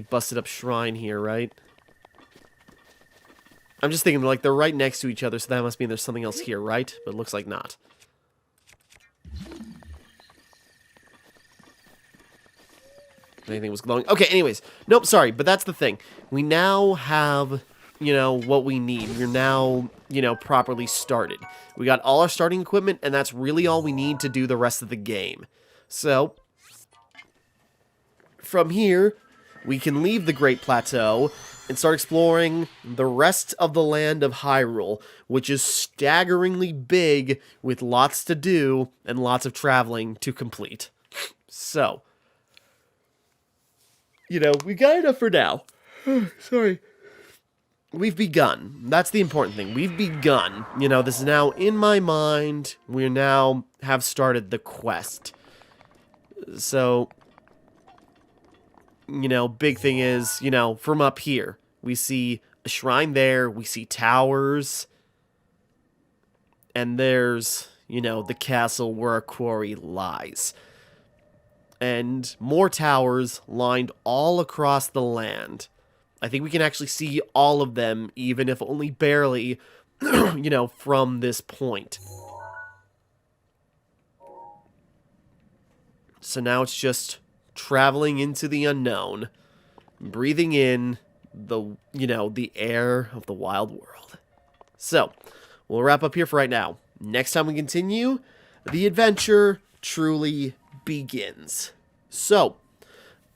busted up shrine here, right? I'm just thinking, like, they're right next to each other, so that must mean there's something else here, right? But it looks like not. Anything was glowing. Okay, anyways. Nope, sorry, but that's the thing. We now have, what we need. We're now, properly started. We got all our starting equipment, and that's really all we need to do the rest of the game. So, from here, we can leave the Great Plateau and start exploring the rest of the land of Hyrule, which is staggeringly big with lots to do and lots of traveling to complete. So, we got enough for now. Sorry. We've begun. That's the important thing. We've begun. This is now in my mind. We now have started the quest. So, big thing is, from up here, we see a shrine there, we see towers, and there's, the castle where a quarry lies. And more towers lined all across the land. I think we can actually see all of them, even if only barely, from this point. So now it's just traveling into the unknown, breathing in the air of the wild world. So, we'll wrap up here for right now. Next time we continue, the adventure truly begins. So,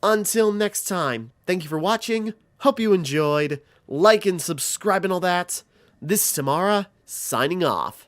until next time, thank you for watching. Hope you enjoyed. Like and subscribe and all that. This is Timmara, signing off.